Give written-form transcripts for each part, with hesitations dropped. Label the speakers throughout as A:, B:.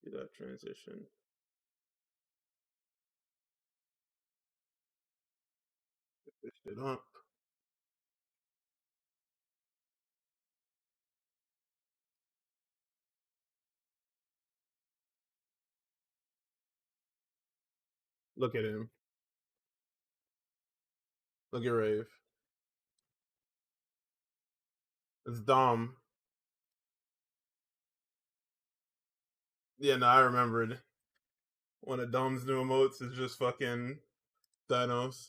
A: Do that transition. Get this shit up. Look at him. Look at Rave. It's Dom. Yeah, no, I remembered. One of Dom's new emotes is just fucking Thanos.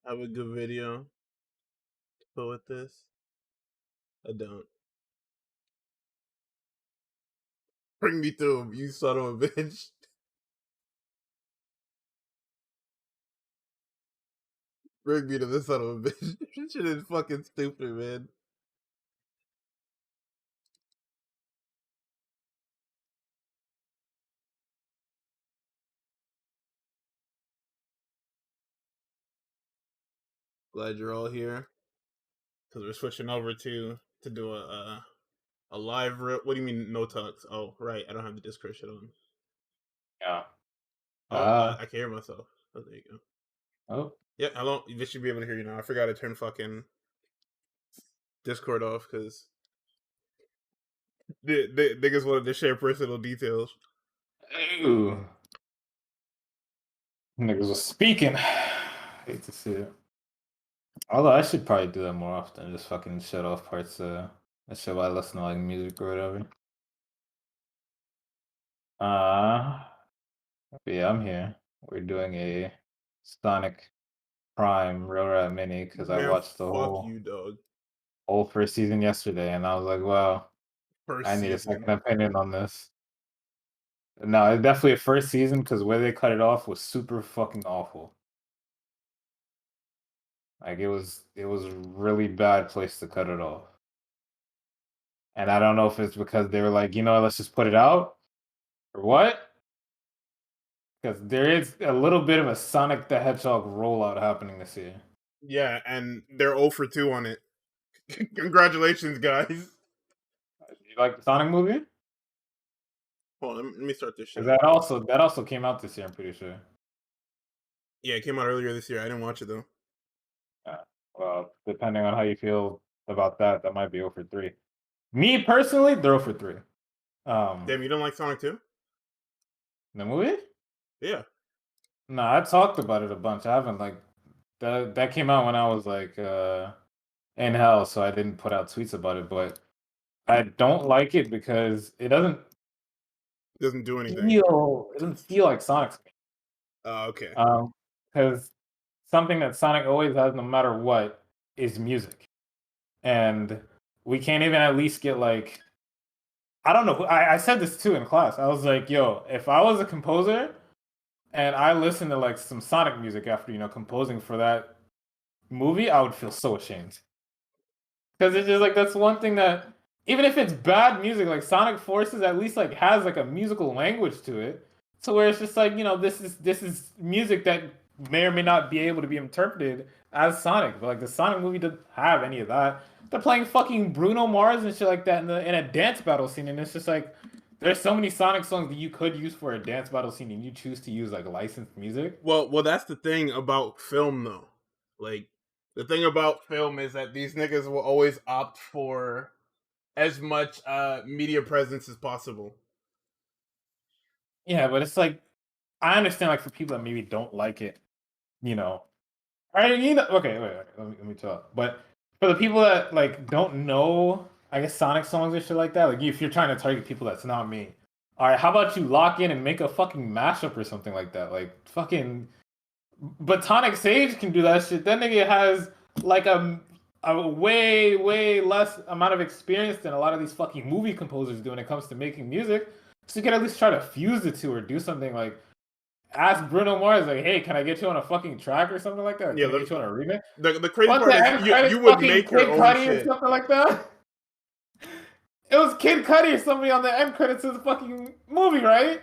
A: I have a good video to put with this. I don't. Bring me through him, you son of a bitch. Bring me to this son of a bitch. This shit is fucking stupid, man. Glad you're all here. Because we're switching over to do a live rip. What do you mean no talks? Oh, right. I don't have the Discord shit on.
B: Yeah.
A: Oh, I can hear myself. Oh, there you go.
B: Oh.
A: Yeah, hello. They should be able to hear you now. I forgot to turn fucking Discord off because the niggas wanted to share personal details.
B: Ooh. Niggas was speaking. Hate to see it. Although I should probably do that more often. Just fucking shut off parts that shit while I listen to like music or whatever. But yeah, I'm here. We're doing a Sonic Prime Real Rap Mini because I watched the
A: fuck you, dog.
B: whole first season yesterday, and I was like, wow, I need a second opinion on this. No, it's definitely a first season because where they cut it off was super fucking awful. Like it was a really bad place to cut it off. And I don't know if it's because they were like, you know, let's just put it out or what? Because there is a little bit of a Sonic the Hedgehog rollout happening this year.
A: Yeah, and they're 0 for 2 on it. Congratulations, guys.
B: You like the Sonic movie?
A: Hold on, let me start this shit.
B: That also came out this year, I'm pretty sure.
A: Yeah, it came out earlier this year. I didn't watch it though.
B: Well, depending on how you feel about that, that might be 0 for 3. Me personally, they're 0 for 3.
A: Damn, you don't like Sonic 2?
B: The movie?
A: Yeah.
B: No, I talked about it a bunch. I haven't like that came out when I was like in hell, so I didn't put out tweets about it, but I don't like it because it doesn't
A: do anything.
B: It doesn't feel like Sonic's.
A: Oh, okay.
B: Because something that Sonic always has, no matter what, is music, and we can't even at least get like, I don't know. I said this too in class. I was like, yo, if I was a composer and I listened to like some Sonic music after composing for that movie, I would feel so ashamed. Because it's just like that's one thing that even if it's bad music, like Sonic Forces at least like has like a musical language to it. So where it's just like, this is music that may or may not be able to be interpreted as Sonic. But like the Sonic movie doesn't have any of that. They're playing fucking Bruno Mars and shit like that in a dance battle scene, and it's just like there's so many Sonic songs that you could use for a dance battle scene, and you choose to use like licensed music.
A: Well, that's the thing about film, though. Like the thing about film is that these niggas will always opt for as much media presence as possible.
B: Yeah, but it's like I understand like for people that maybe don't like it, okay, wait, let me talk. But for the people that like don't know, I guess Sonic songs or shit like that, like if you're trying to target people that's not me, all right, how about you lock in and make a fucking mashup or something like that? Like fucking Botanic Sage can do that shit. That nigga has like a way less amount of experience than a lot of these fucking movie composers do when it comes to making music. So you can at least try to fuse the two or do something like. asked Bruno Mars like, "Hey, can I get you on a fucking track or something like that?
A: Yeah,
B: Can I get you on a remix?"
A: the crazy
B: What's
A: part
B: the
A: is
B: end
A: you
B: credits?
A: would
B: Fucking
A: make your
B: Kid
A: own
B: Cudi or
A: shit.
B: something like that. It was Kid Cudi or somebody on the end credits of the fucking movie, right?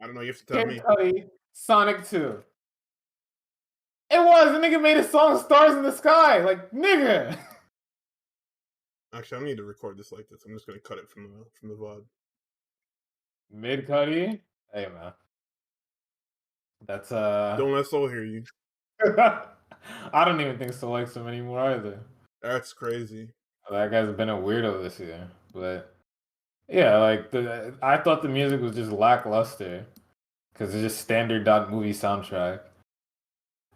A: I don't know. You have to tell
B: Kid
A: me.
B: Cudi, Sonic 2. It was. The nigga made a song "Stars in the Sky." Like, nigga.
A: Actually, I don't need to record this like this. I'm just gonna cut it from the VOD.
B: Mid Cudi. Hey man, that's
A: Don't let Soul hear you.
B: I don't even think Soul likes him anymore either.
A: That's crazy.
B: That guy's been a weirdo this year, but yeah, like I thought the music was just lackluster because it's just standard dot movie soundtrack.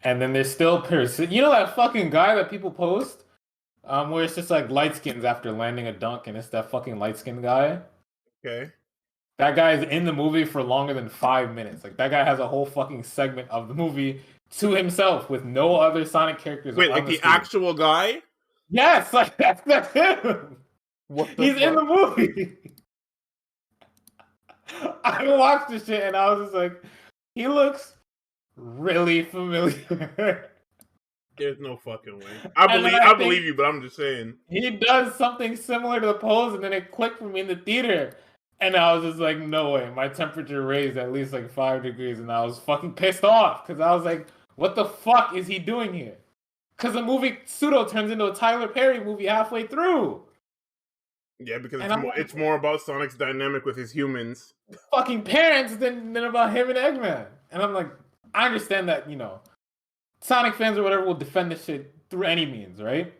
B: And then there's still you know that fucking guy that people post, where it's just like light skins after landing a dunk, and it's that fucking light skin guy.
A: Okay.
B: That guy is in the movie for longer than 5 minutes. Like that guy has a whole fucking segment of the movie to himself with no other Sonic characters
A: Wait,
B: on
A: like
B: the
A: the
B: screen.
A: actual guy?
B: Yes, like that's him.
A: What the
B: He's in
A: fuck?
B: the movie. I watched this shit and I was just like, he looks really familiar.
A: There's no fucking way.
B: And then
A: I
B: I
A: believe
B: think
A: you, but I'm just saying.
B: he does something similar to the pose, and then it clicked for me in the theater. And I was just like, no way. My temperature raised at least like 5 degrees, and I was fucking pissed off because I was like, what the fuck is he doing here? Because the movie pseudo turns into a Tyler Perry movie halfway through.
A: Yeah, because
B: And I'm
A: it's
B: like,
A: more about Sonic's dynamic with his humans.
B: fucking parents than about him and Eggman. And I'm like, I understand that, you know, Sonic fans or whatever will defend this shit through any means, right?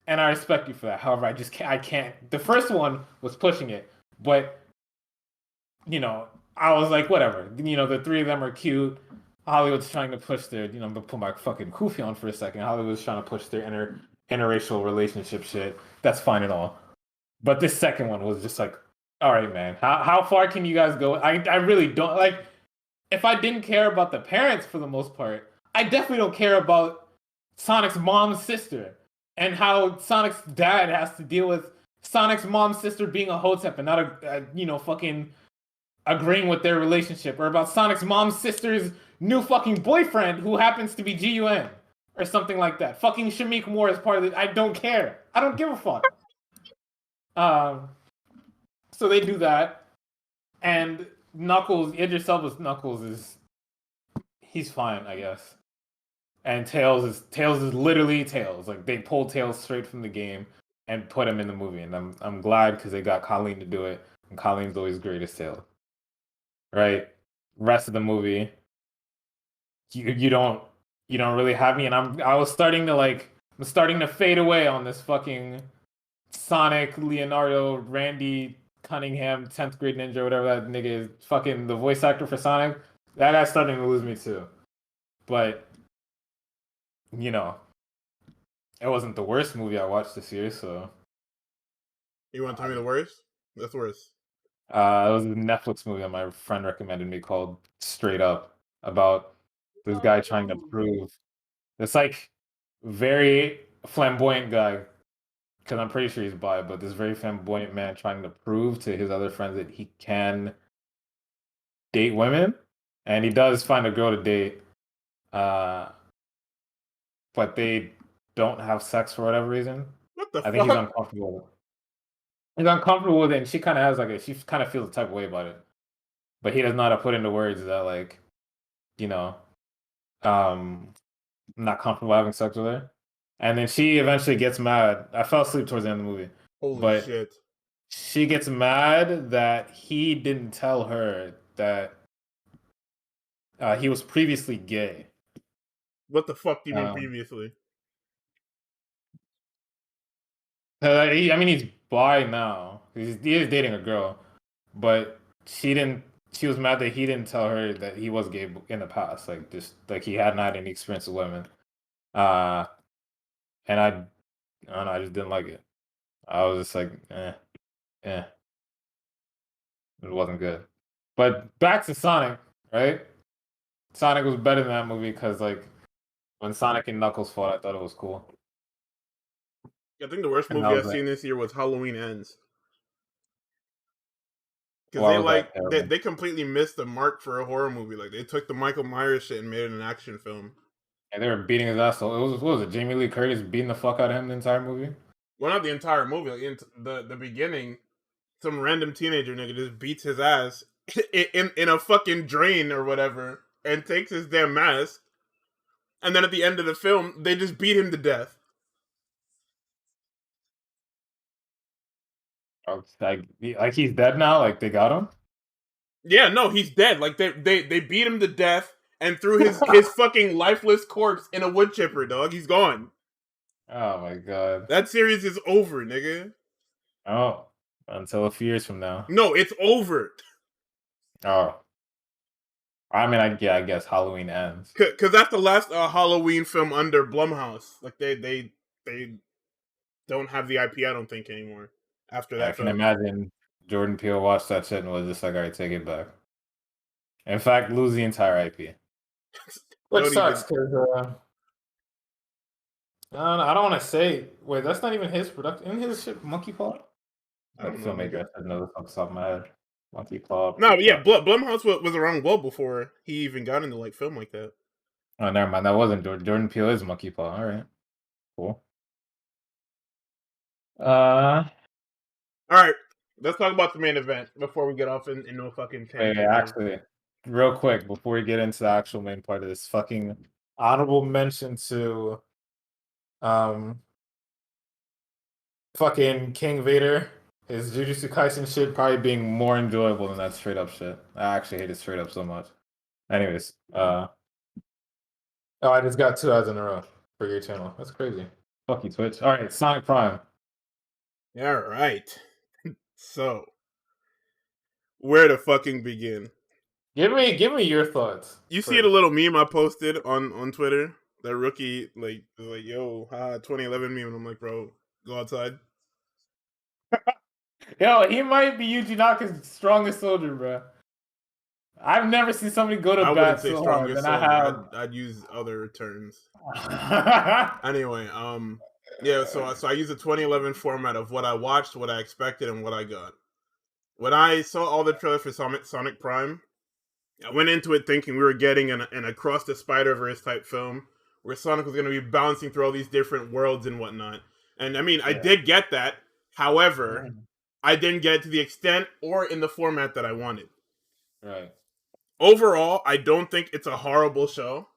B: And I respect you for that. However, I can't. The first one was pushing it, but you know, I was like, whatever. You know, the three of them are cute. Hollywood's trying to push their, you know, I'm gonna put my fucking kufi on for a second. Hollywood's trying to push their interracial relationship shit. That's fine and all. But this second one was just like, all right, man. How far can you guys go? I really don't like. If I didn't care about the parents for the most part, I definitely don't care about Sonic's mom's sister and how Sonic's dad has to deal with Sonic's mom's sister being a hotep and not you know, fucking agreeing with their relationship, or about Sonic's mom's sister's new fucking boyfriend who happens to be GUN or something like that. Fucking Shamik Moore is part of it. I don't care. I don't give a fuck. Um, so they do that, and Knuckles, Idris Elba's Knuckles is he's fine, I guess. And Tails is literally Tails. Like they pulled Tails straight from the game and put him in the movie, and I'm glad because they got Colleen to do it, and Colleen's always great as Tails. Right? Rest of the movie, you don't really have me, and I was starting to like I'm starting to fade away on this fucking Sonic, Leonardo, Randy Cunningham, 10th grade ninja, whatever that nigga is, fucking the voice actor for Sonic. That guy's starting to lose me too. But you know, it wasn't the worst movie I watched this year, so
A: You want to tell me the worst? That's worse.
B: it was a Netflix movie that my friend recommended me called Straight Up, about this guy trying to prove this like very flamboyant guy, because I'm pretty sure he's bi, but this very flamboyant man trying to prove to his other friends that he can date women, and he does find a girl to date, uh, but they don't have sex for whatever reason.
A: What the
B: I think he's
A: fuck?
B: uncomfortable. He's uncomfortable with it, and she kind of has like she kind of feels the type of way about it, but he does not have put into words that like, you know, I'm not comfortable having sex with her. And then she eventually gets mad. I fell asleep towards the end of the movie,
A: Holy
B: but
A: shit.
B: she gets mad that he didn't tell her that he was previously gay.
A: What the fuck do you mean
B: Um,
A: previously?
B: I mean, he's bi now. He is dating a girl, but she didn't. She was mad that he didn't tell her that he was gay in the past. Like just like he hadn't had any experience with women. Uh, and I don't know. I just didn't like it. I was just like, eh, it wasn't good. But back to Sonic, right? Sonic was better than that movie because like when Sonic and Knuckles fought, I thought it was cool.
A: I think the worst
B: And I
A: movie
B: was
A: I've
B: like,
A: seen this year was Halloween Ends. Because
B: Why was that
A: they
B: terrible?
A: completely missed the mark for a horror movie. Like they took the Michael Myers shit and made it an action film.
B: And they were beating his ass. So it was what was it? Jamie Lee Curtis beating the fuck out of him the entire movie.
A: Well, not the entire movie. Like in the beginning, some random teenager nigga just beats his ass in a fucking drain or whatever, and takes his damn mask. And then at the end of the film, they just beat him to death.
B: Like he's dead now. Like they got him.
A: Yeah, no, he's dead. Like they beat him to death and threw his fucking lifeless corpse in a wood chipper, dog. He's gone.
B: Oh my god.
A: That series is over, nigga.
B: Oh, until a few years from now.
A: No, it's over.
B: Oh, I mean, I guess Halloween ends.
A: Cause that's the last Halloween film under Blumhouse. Like they don't have the IP, I don't think, anymore after
B: I
A: that
B: can
A: film.
B: imagine Jordan Peele watched that shit and was just like, "All right, take it back." In fact, lose the entire IP. Which
A: Don't
B: sucks
A: even.
B: because I don't want to say. Wait, that's not even his production. In his shit, Monkey Paw.
A: I
B: Like
A: don't know,
B: filmmaker,
A: nigga.
B: I should know this off the top of my head. Monkey Paw.
A: No, but yeah, Blumhouse was around well before he even got into like film like that.
B: Oh, never mind. That wasn't Jordan Peele. Is Monkey Paw. All right, cool.
A: All right, let's talk about the main event before we get off into a fucking tangent.
B: Actually, real quick before we get into the actual main part of this, fucking honorable mention to, um, fucking King Vader. His Jujutsu Kaisen shit probably being more enjoyable than that straight up shit. I actually hate it straight up so much. Anyways, oh, I just got 2 ads in a row for your channel. That's crazy. Fuck you, Twitch. All right, Sonic Prime.
A: All right. So, where to fucking begin?
B: Give me your thoughts.
A: You
B: first.
A: see the little meme I posted on Twitter? That rookie like was like, "Yo, 2011 meme," and I'm like, "Bro, go outside."
B: Yo, he might be Yuji Naka's strongest soldier, bro. I've never seen somebody go to
A: I wouldn't
B: bat
A: say
B: so hard
A: strongest
B: than I
A: soldier.
B: have.
A: I'd use other terms. Anyway, yeah. So I use the 2011 format of what I watched, what I expected, and what I got. When I saw all the trailers for Sonic Prime, I went into it thinking we were getting an Across the Spider-Verse type film where Sonic was going to be bouncing through all these different worlds and whatnot. And I mean, I did get that. However, I didn't get it to the extent or in the format that I wanted.
B: Right.
A: Overall, I don't think it's a horrible show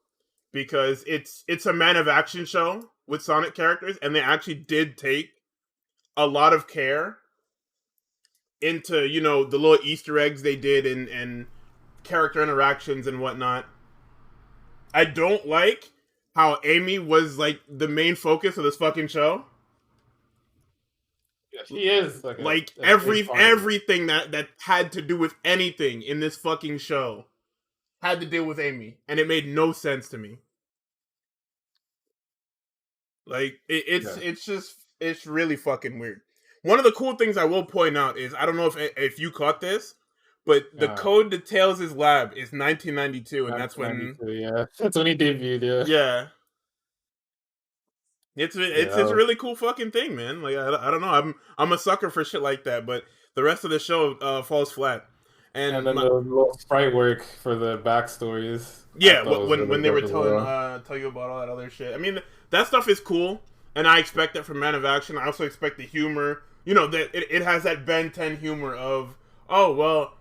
A: because it's a man of action show with Sonic characters, and they actually did take a lot of care into the little Easter eggs they did and character interactions and whatnot. I don't like how Amy was like the main focus of this fucking show.
B: Yeah, she is
A: like
B: a big part of it.
A: everything that had to do with anything in this fucking show had to deal with Amy, and it made no sense to me. Like it's really fucking weird. One of the cool things I will point out is I don't know if you caught this, but the code to Tails' lab is 1992, and that's when
B: that's when he debuted.
A: Yeah. It's a really cool fucking thing, man. Like I don't know, I'm a sucker for shit like that, but the rest of the show falls flat.
B: And then the little sprite work for the backstories.
A: Yeah, when they were tell you about all that other shit. I mean, that stuff is cool, and I expect that from Man of Action. I also expect the humor. That it has that Ben 10 humor of, oh well,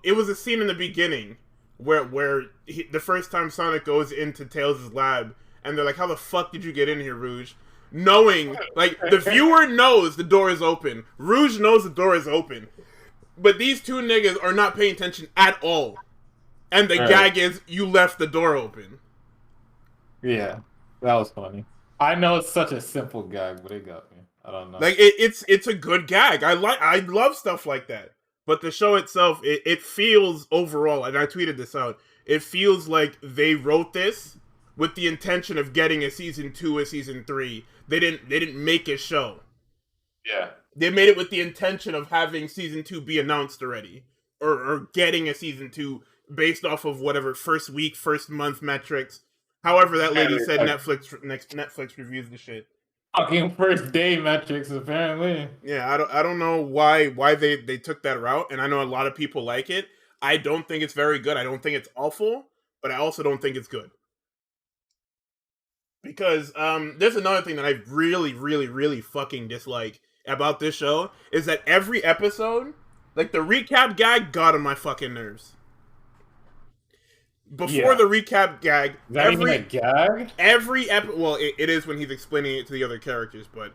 A: it was a scene in the beginning where the first time Sonic goes into Tails' lab, and they're like, "How the fuck did you get in here, Rouge?" Knowing, like, the viewer knows the door is open. Rouge knows the door is open. But these two niggas are not paying attention at all. And the gag is, you left the door open.
B: Yeah, that was funny. I know it's such a simple gag, but it got me. I don't know.
A: Like, it's a good gag. I love stuff like that. But the show itself, it feels overall, and I tweeted this out, it feels like they wrote this with the intention of getting a season 2, a season 3. They didn't make a show.
B: Yeah.
A: They made it with the intention of having season 2 be announced already. Or getting a season 2 based off of whatever first week, first month metrics. However that lady said Netflix reviews the shit.
B: Fucking first day metrics, apparently.
A: Yeah, I don't know why they took that route, and I know a lot of people like it. I don't think it's very good. I don't think it's awful, but I also don't think it's good. Because there's another thing that I really, really, really fucking dislike about this show is that every episode, like the recap gag, got on my fucking nerves. Before the recap gag,
B: is that even a gag?
A: Well, it is when he's explaining it to the other characters, but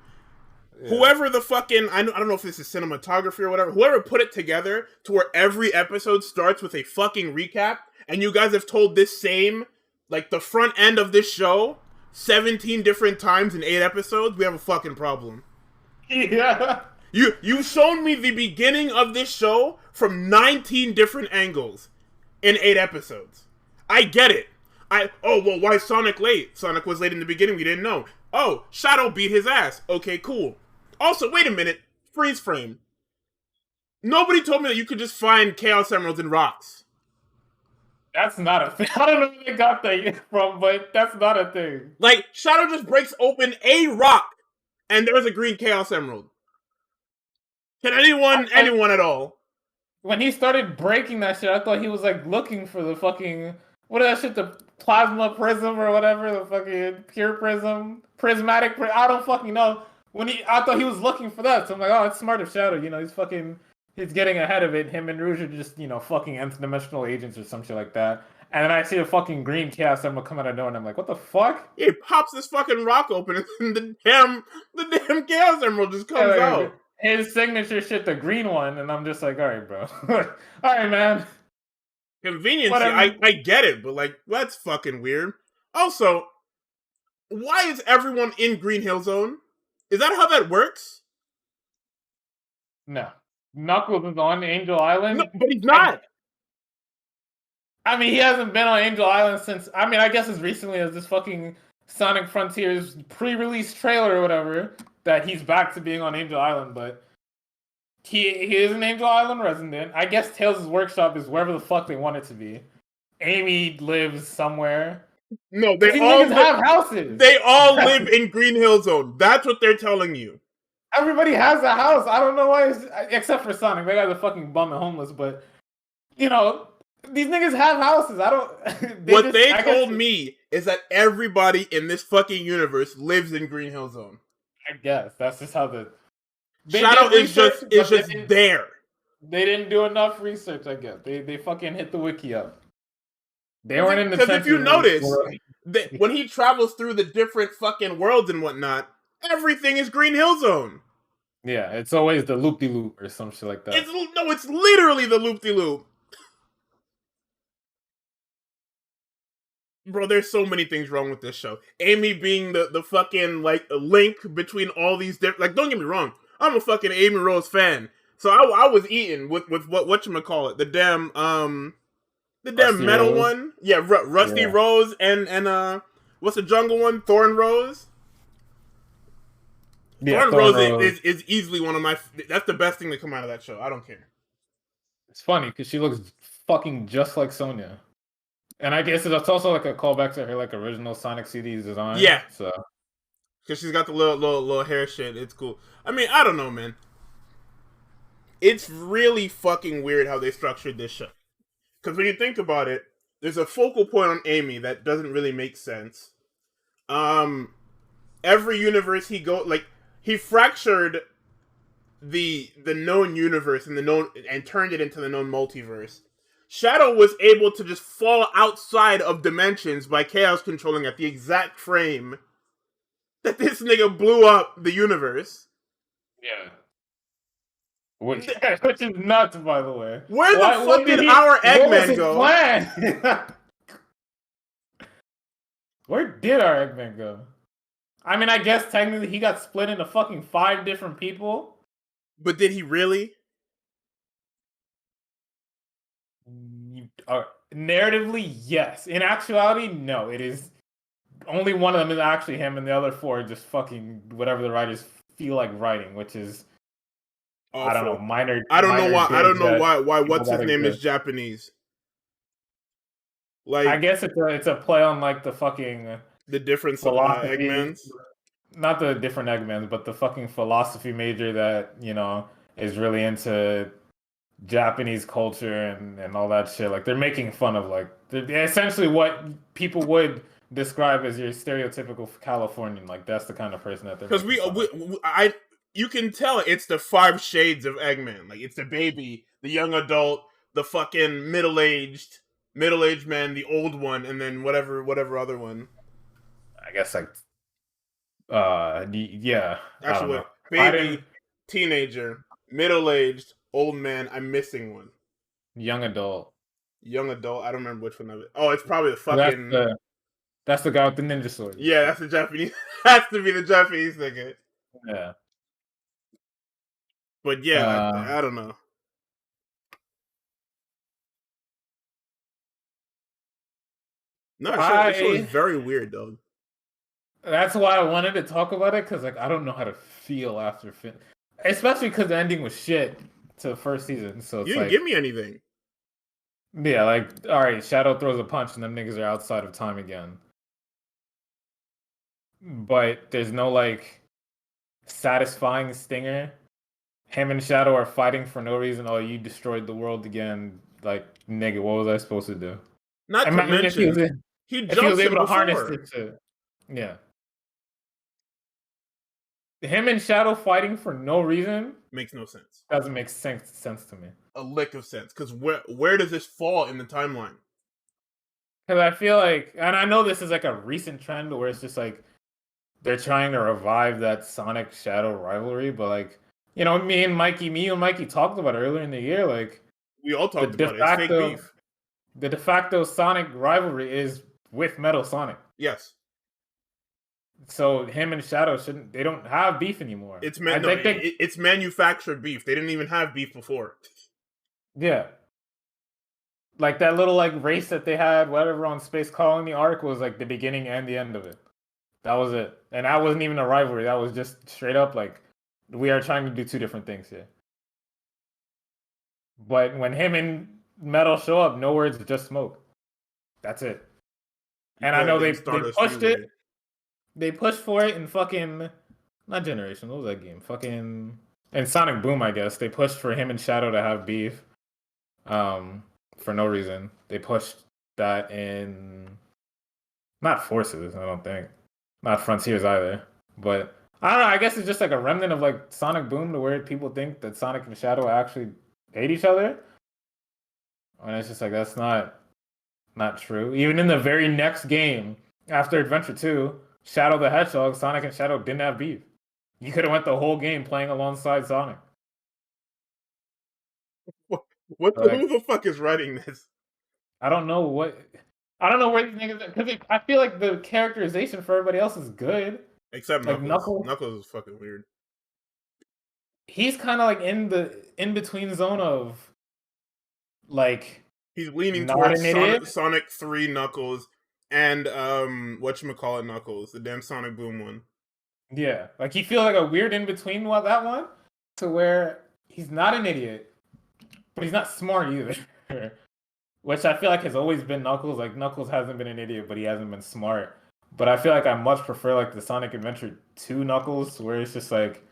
A: whoever the fucking I don't know if this is cinematography or whatever, whoever put it together to where every episode starts with a fucking recap, and you guys have told this same, like the front end of this show 17 different times in 8 episodes, we have a fucking problem.
B: Yeah.
A: You've shown me the beginning of this show from 19 different angles in 8 episodes. I get it. Well, why is Sonic late? Sonic was late in the beginning, we didn't know. Oh, Shadow beat his ass. Okay, cool. Also, wait a minute. Freeze frame. Nobody told me that you could just find Chaos Emeralds in rocks.
B: That's not a thing. I don't know where they got that from, but that's not a thing.
A: Like, Shadow just breaks open a rock, and there's a green Chaos Emerald. Can anyone at all?
B: When he started breaking that shit, I thought he was like looking for the fucking what is that shit? The plasma prism or whatever, the fucking pure prism, prismatic. I don't fucking know. I thought he was looking for that, so I'm like, oh, it's smart of Shadow. You know, he's getting ahead of it. Him and Rouge are just fucking nth dimensional agents or some shit like that. And then I see a fucking green Chaos Emerald come out of nowhere, and I'm like, what the fuck?
A: He pops this fucking rock open, and the damn Chaos Emerald just comes out.
B: His signature shit, the green one, and I'm just like, all right, bro. All right, man.
A: Convenience, I get it, but like, that's fucking weird. Also, why is everyone in Green Hill Zone? Is that how that works?
B: No. Knuckles is on Angel Island.
A: No, but he's not.
B: I mean, he hasn't been on Angel Island since, I guess as recently as this fucking Sonic Frontiers pre-release trailer or whatever, that he's back to being on Angel Island, but he is an Angel Island resident. I guess Tails' workshop is wherever the fuck they want it to be. Amy lives somewhere.
A: No, they all
B: have houses.
A: They all live in Green Hill Zone. That's what they're telling you.
B: Everybody has a house. I don't know why, except for Sonic. They got the fucking bum and homeless, but these niggas have houses. I don't.
A: They told me is that everybody in this fucking universe lives in Green Hill Zone.
B: I guess that's just how
A: Shadow is just there.
B: They didn't do enough research. I guess they fucking hit the wiki up. They weren't in the. Because
A: if you notice, when he travels through the different fucking worlds and whatnot, everything is Green Hill Zone.
B: Yeah, it's always the loop-de-loop or some shit like that.
A: It's literally the loop-de-loop. Bro, there's so many things wrong with this show. Amy being the fucking, like, link between all these different... Like, don't get me wrong. I'm a fucking Amy Rose fan. So I was eating with whatchamacallit. The damn metal Rose. One. Yeah, Rusty Rose and what's the jungle one? Thorn Rose? Yeah, Thorn Rose is easily one of my... That's the best thing to come out of that show. I don't care.
B: It's funny, because she looks fucking just like Sonya. And I guess it's also like a callback to her like original Sonic CD's design.
A: Yeah.
B: So,
A: because she's got the little hair shit. It's cool. I mean, I don't know, man. It's really fucking weird how they structured this show. Because when you think about it, there's a focal point on Amy that doesn't really make sense. Every universe he fractured the known universe and turned it into the known multiverse. Shadow was able to just fall outside of dimensions by chaos controlling at the exact frame that this nigga blew up the universe.
B: Yeah. Which is nuts, by the way.
A: Where the fuck did our Eggman go?
B: Where did our Eggman go? I mean, I guess technically he got split into fucking 5 different people.
A: But did he really?
B: Narratively, yes. In actuality, no. It is only one of them is actually him, and the other 4 are just fucking whatever the writers feel like writing, which is awful. I don't know. Minor.
A: I don't know why. What's his name is Japanese? Like,
B: I guess it's a play on like the fucking
A: the difference of Eggmans.
B: not the different Eggmans, but the fucking philosophy major that, is really into Japanese culture and all that shit. Like they're making fun of like they're essentially what people would describe as your stereotypical Californian. Like that's the kind of person that they're
A: Because
B: making fun of.
A: you can tell it's the 5 shades of Eggman. Like it's the baby, the young adult, the fucking middle aged man, the old one, and then whatever other one.
B: I guess like yeah, I don't
A: Actually, wait,
B: know. I didn't
A: baby, teenager, middle aged, old man. I'm missing one.
B: young adult.
A: Young adult. I don't remember which one of it. Oh, it's probably the
B: That's
A: fucking.
B: the guy with the ninja sword.
A: Yeah, that's the Japanese. Has to be the Japanese nigga.
B: Yeah.
A: But yeah,
B: Uh,
A: I don't know. No, the show is
B: I
A: very weird, though.
B: That's why I wanted to talk about it because like I don't know how to feel after especially because the ending was shit to the first season. So
A: You
B: it's
A: didn't
B: like,
A: give me anything.
B: yeah, like all right, Shadow throws a punch and them niggas are outside of time again. But there's no like satisfying stinger. Him and Shadow are fighting for no reason. Oh, you destroyed the world again. Like nigga, what was I supposed to do?
A: Not
B: I
A: to
B: mean,
A: mention, he
B: if he was
A: jumps him
B: able to harness
A: before.
B: it to, yeah. Him and Shadow fighting for no reason
A: Makes no sense.
B: doesn't make sense to me.
A: A lick of sense. Because where does this fall in the timeline?
B: Because I feel like, and I know this is like a recent trend where it's just like they're trying to revive that Sonic Shadow rivalry, but like, me and Mikey talked about it earlier in the year. Like
A: We all
B: the
A: talked
B: de
A: about it. It's fake
B: facto,
A: beef.
B: the de facto Sonic rivalry is with Metal Sonic.
A: Yes.
B: So him and Shadow they don't have beef anymore.
A: It's manufactured beef. They didn't even have beef before.
B: Yeah. Like that little like race that they had, whatever on Space Colony arc was like the beginning and the end of it. That was it. And that wasn't even a rivalry. That was just straight up like we are trying to do two different things here. But when him and Metal show up, no words, just smoke. That's it. And I know they pushed it. They pushed for it in fucking not Generation. What was that game? Fucking in Sonic Boom, I guess. They pushed for him and Shadow to have beef. For no reason. They pushed that in not Forces, I don't think. Not Frontiers either. But I don't know, I guess it's just like a remnant of like Sonic Boom to where people think that Sonic and Shadow actually hate each other. And it's just like that's not true. Even in the very next game, after Adventure 2, Shadow the Hedgehog, Sonic and Shadow didn't have beef. You could have went the whole game playing alongside Sonic.
A: Who the fuck is writing this?
B: I don't know where these niggas, because I feel like the characterization for everybody else is good.
A: Except
B: like
A: Knuckles. Knuckles is fucking weird.
B: He's kind of like in the in-between zone of like
A: he's leaning towards Sonic 3 Knuckles and whatchamacallit Knuckles, the damn Sonic Boom one.
B: Yeah, like he feels like a weird in-between that one to where he's not an idiot, but he's not smart either. Which I feel like has always been Knuckles. Like Knuckles hasn't been an idiot, but he hasn't been smart. But I feel like I much prefer like the Sonic Adventure 2 Knuckles, where it's just like,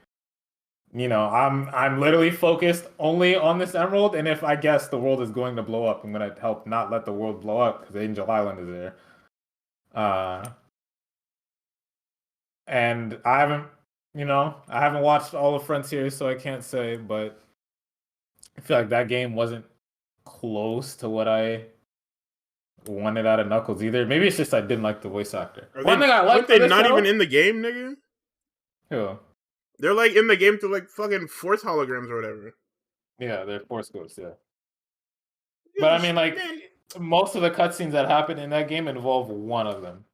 B: I'm literally focused only on this emerald, and if I guess the world is going to blow up, I'm gonna help not let the world blow up because Angel Island is there. And I haven't watched all of Frontiers, so I can't say, but I feel like that game wasn't close to what I wanted out of Knuckles either. Maybe it's just I didn't like the voice actor.
A: One thing I like, they're not even in the game, nigga.
B: Who?
A: They're like in the game through like fucking Force holograms or whatever.
B: Yeah, they're Force ghosts. Yeah, but I mean, like most of the cutscenes that happen in that game involve one of them,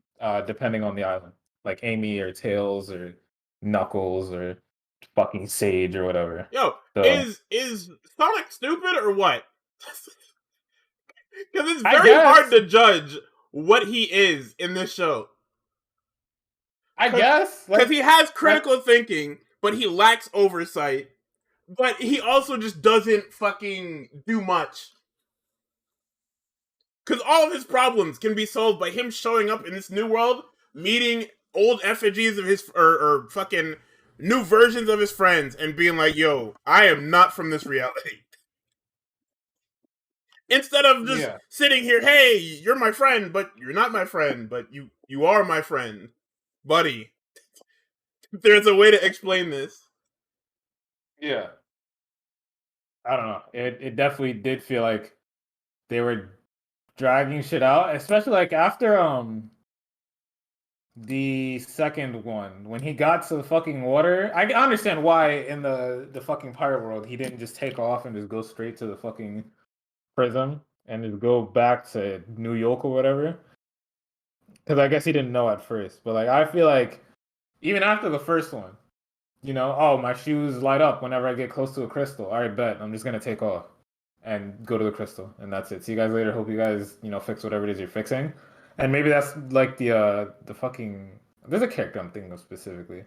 B: depending on the island, like Amy or Tails or Knuckles or fucking Sage or whatever.
A: Yo, so, is Sonic stupid or what? Because it's very hard to judge what he is in this show.
B: I guess.
A: Because he has critical thinking, but he lacks oversight. But he also just doesn't fucking do much. Because all of his problems can be solved by him showing up in this new world, meeting old effigies of his or fucking new versions of his friends and being like, "Yo, I am not from this reality." Instead of just sitting here, "Hey, you're my friend, but you're not my friend, but you are my friend, buddy." There's a way to explain this.
B: Yeah. I don't know. It definitely did feel like they were dragging shit out, especially like after the second one when he got to the fucking water. I understand why in the fucking pirate world he didn't just take off and just go straight to the fucking prison and just go back to New York or whatever. Because I guess he didn't know at first, but like I feel like even after the first one, you know, oh, my shoes light up whenever I get close to a crystal. All right, bet. I'm just gonna take off and go to the crystal, and that's it. See you guys later. Hope you guys, you know, fix whatever it is you're fixing. And maybe that's like the fucking. There's a character I'm thinking of specifically,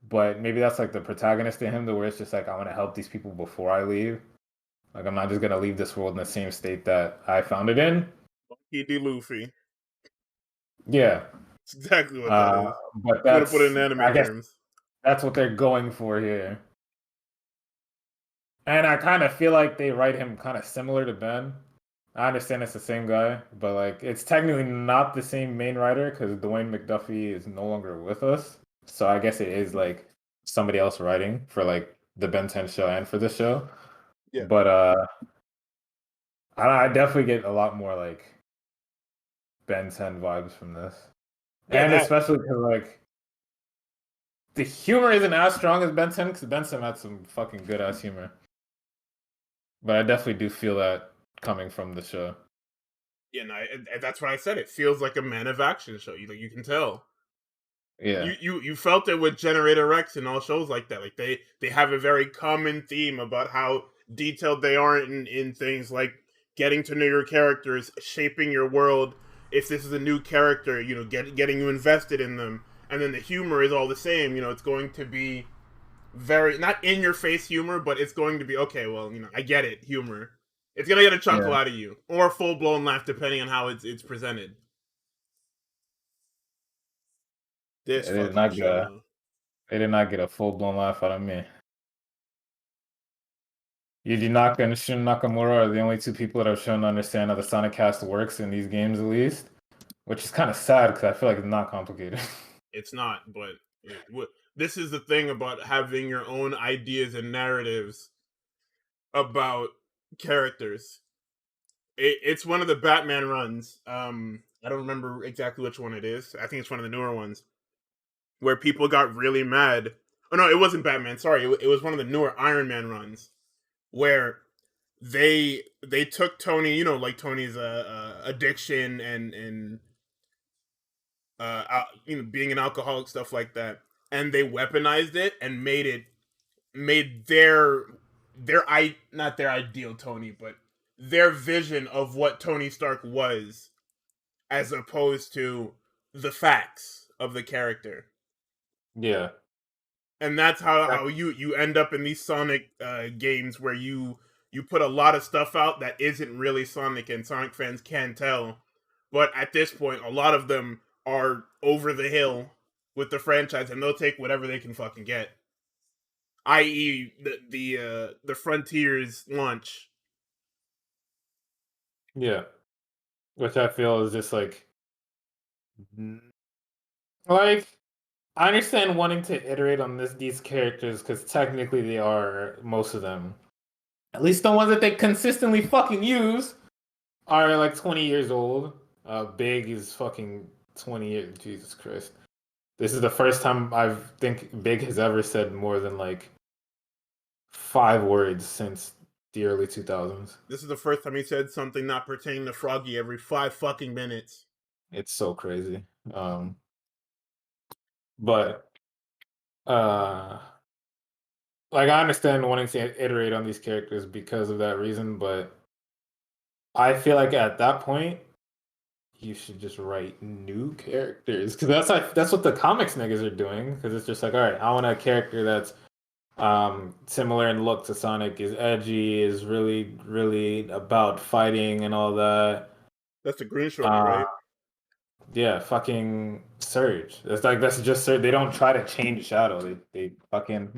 B: but maybe that's like the protagonist in him, where it's just like I want to help these people before I leave. Like I'm not just gonna leave this world in the same state that I found it in.
A: Monkey D. Luffy.
B: Yeah,
A: That's exactly what that is.
B: But
A: I'm gonna put it
B: that's
A: in anime
B: I guess
A: terms.
B: that's what they're going for here. And I kind of feel like they write him kind of similar to Ben. I understand it's the same guy, but like it's technically not the same main writer because Dwayne McDuffie is no longer with us. So I guess it is like somebody else writing for like the Ben 10 show and for this show.
A: Yeah.
B: But I definitely get a lot more like Ben 10 vibes from this.
A: Yeah,
B: and especially because like the humor isn't as strong as Ben 10 because Ben 10 had some fucking good ass humor. But I definitely do feel that coming from the show.
A: Yeah, no, that's what I said. It feels like a Man of Action show. You can tell.
B: Yeah.
A: You felt it with Generator Rex and all shows like that. Like they have a very common theme about how detailed they are in things like getting to know your characters, shaping your world. If this is a new character, you know, getting you invested in them, and then the humor is all the same. You know, it's going to be very not in your face humor, but it's going to be okay. Well, you know, I get it. Humor. It's gonna get a chuckle out of you, or a full blown laugh, depending on how it's presented. This fucking show.
B: They did not get a full blown laugh out of me. Yuji Naka and Shun Nakamura are the only two people that have shown to understand how the Sonic cast works in these games, at least. Which is kind of sad because I feel like it's not complicated.
A: It's not, but this is the thing about having your own ideas and narratives about characters. It's one of the Batman runs. I don't remember exactly which one it is. I think it's one of the newer ones where people got really mad. Oh no, it wasn't Batman. Sorry, it was one of the newer Iron Man runs where they took Tony, you know, like Tony's addiction and you know, being an alcoholic, stuff like that, and they weaponized it and made their not their ideal Tony, but their vision of what Tony Stark was, as opposed to the facts of the character.
B: Yeah.
A: And that's how you end up in these Sonic games where you put a lot of stuff out that isn't really Sonic, and Sonic fans can tell. But at this point, a lot of them are over the hill with the franchise, and they'll take whatever they can fucking get. I.e., the Frontiers launch.
B: Yeah, which I feel is just like I understand wanting to iterate on these characters because technically they are most of them. At least the ones that they consistently fucking use are like 20 years old. Big is fucking 20 years. Jesus Christ. This is the first time I think Big has ever said more than like 5 words since the early 2000s.
A: This is the first time he said something not pertaining to Froggy every 5 fucking minutes.
B: It's so crazy. But like I understand wanting to iterate on these characters because of that reason, but I feel like at that point you should just write new characters because that's what the comics niggas are doing. Because it's just like, all right, I want a character that's similar in look to Sonic, is edgy, is really about fighting and all that.
A: That's the green shorty, right?
B: Yeah, fucking Surge. It's like that's just Surge. They don't try to change Shadow. They fucking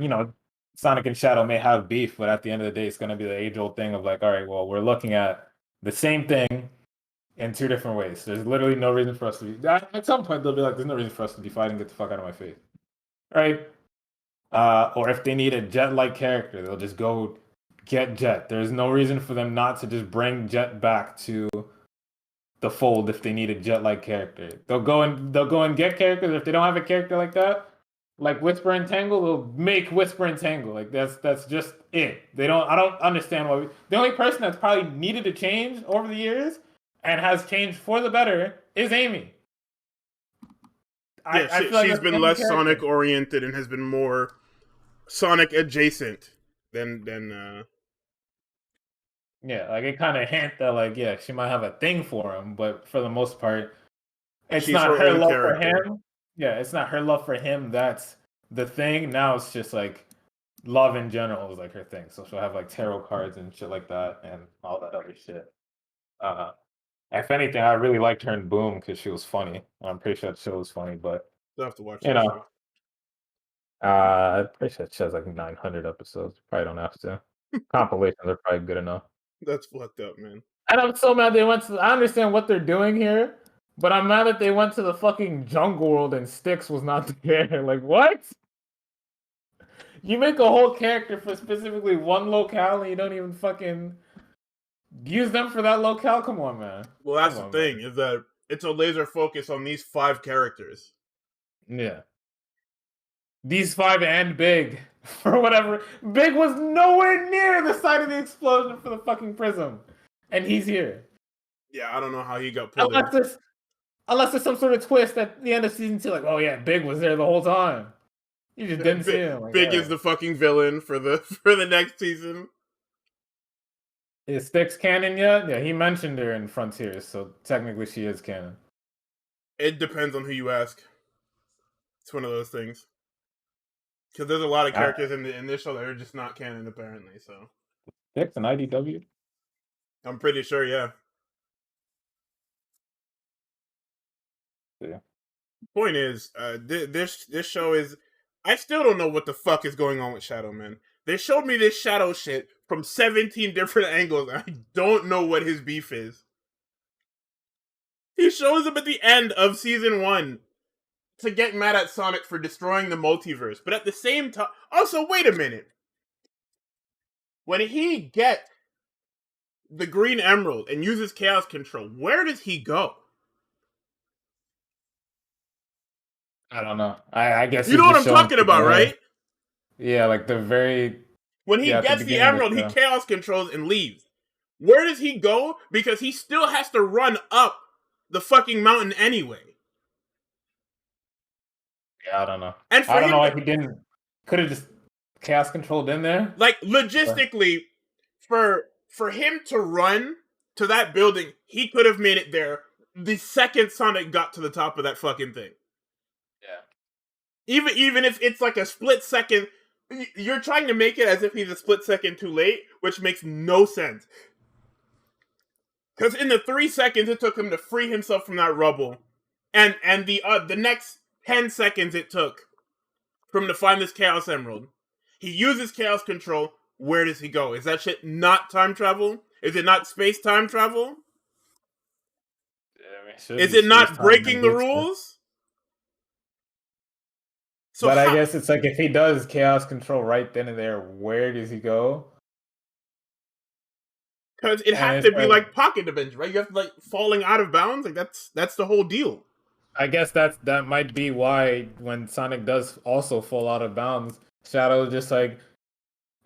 B: Sonic and Shadow may have beef, but at the end of the day, it's gonna be the age old thing of like, all right, well, we're looking at the same thing in two different ways. There's literally no reason for us to be. At some point, they'll be like, there's no reason for us to be fighting. Get the fuck out of my face, right? Or if they need a Jet-like character, they'll just go get Jet. There's no reason for them not to just bring Jet back to the fold if they need a Jet-like character. They'll go and get characters. If they don't have a character like that, like Whisper and Tangle, they'll make Whisper and Tangle. Like that's just it. I don't understand why the only person that's probably needed to change over the years and has changed for the better is Amy.
A: Yeah,
B: I feel like
A: she's been less Sonic oriented and has been more Sonic adjacent than
B: Yeah, like it kind of hint that like yeah, she might have a thing for him, but for the most part, it's
A: she's
B: not
A: her
B: her
A: own
B: love
A: character.
B: for him. Yeah, it's not her love for him. That's the thing. Now it's just like love in general is like her thing. So she'll have like tarot cards and shit like that and all that other shit. Uh, if anything, I really liked her in Boom because she was funny. I'm pretty sure that show was funny, but
A: You'll have to watch
B: you
A: that
B: know,
A: show.
B: I'm pretty sure that show's like 900 episodes. Probably don't have to. Compilations are probably good enough.
A: That's fucked up, man.
B: And I'm so mad they went to. I understand what they're doing here, but I'm mad that they went to the fucking jungle world and Styx was not there. Like what? You make a whole character for specifically one locale and you don't even fucking use them for that locale? Come on, man.
A: Well, that's
B: Come
A: the
B: on,
A: thing,
B: man.
A: is that it's a laser focus on these 5 characters.
B: Yeah. These 5 and Big. For whatever. Big was nowhere near the site of the explosion for the fucking prism. And he's here.
A: Yeah, I don't know how he got pulled in.
B: Unless there's some sort of twist at the end of season 2, like, oh yeah, Big was there the whole time. You just didn't see him. Like,
A: Big is the fucking villain for the next season.
B: Is Styx canon yet? Yeah, he mentioned her in Frontiers, so technically she is canon.
A: It depends on who you ask. It's one of those things. Because there's a lot of characters in this show that are just not canon, apparently. So
B: Styx and IDW?
A: I'm pretty sure, yeah.
B: Yeah.
A: Point is, this show is. I still don't know what the fuck is going on with Shadow, man. They showed me this Shadow shit from 17 different angles, and I don't know what his beef is. He shows up at the end of season 1 to get mad at Sonic for destroying the multiverse, but at the same time, also wait a minute. When he gets the Green Emerald and uses Chaos Control, where does he go?
B: I don't know. I guess
A: you know what I'm talking about, right?
B: Yeah, like the very.
A: When he gets the Emerald, he Chaos Controls and leaves. Where does he go? Because he still has to run up the fucking mountain anyway.
B: Yeah, I don't know.
A: And for
B: I don't know why he didn't. Could have just Chaos Controlled in there.
A: Like logistically, for him to run to that building, he could have made it there the second Sonic got to the top of that fucking thing.
B: Yeah.
A: Even if it's like a split second, you're trying to make it as if he's a split second too late, which makes no sense. Because in the 3 seconds it took him to free himself from that rubble, and the next 10 seconds it took for him to find this Chaos Emerald, he uses Chaos Control. Where does he go? Is that shit not time travel? Is it not space-time travel? Is it not breaking the rules?
B: So but I guess it's like if he does Chaos Control right then and there, where does he go?
A: Because it has to be like Pocket Dimension, right? You have to like falling out of bounds. Like that's the whole deal.
B: I guess that might be why when Sonic does also fall out of bounds, Shadow's just like,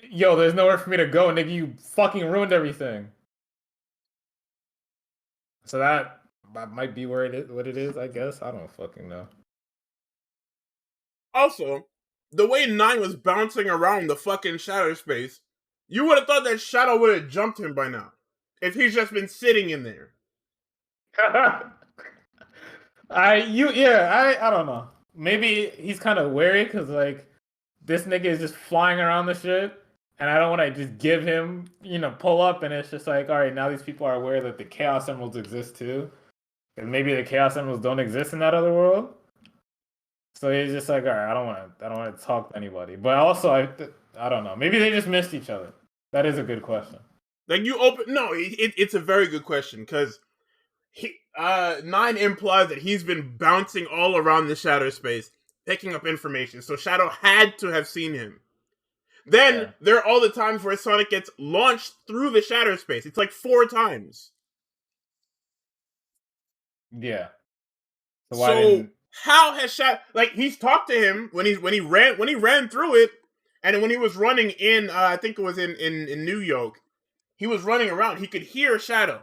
B: yo, there's nowhere for me to go, nigga. You fucking ruined everything. So that might be where it is. What it is, I guess. I don't fucking know.
A: Also, the way 9 was bouncing around the fucking shadow space, you would have thought that Shadow would have jumped him by now. If he's just been sitting in there.
B: I don't know. Maybe he's kind of wary because like this nigga is just flying around the shit, and I don't want to just give him pull up, and it's just like, all right, now these people are aware that the Chaos Emeralds exist too. And maybe the Chaos Emeralds don't exist in that other world. So he's just like, all right, I don't want to talk to anybody. But also, I don't know. Maybe they just missed each other. That is a good question.
A: Like it's a very good question because Nine implies that he's been bouncing all around the Shadow space, picking up information. So Shadow had to have seen him. Then there are all the times where Sonic gets launched through the Shadow space. It's like 4 times.
B: Yeah.
A: So how has Shadow, like, he's talked to him when he ran through it, and when he was running in I think it was in New York, he was running around. He could hear Shadow.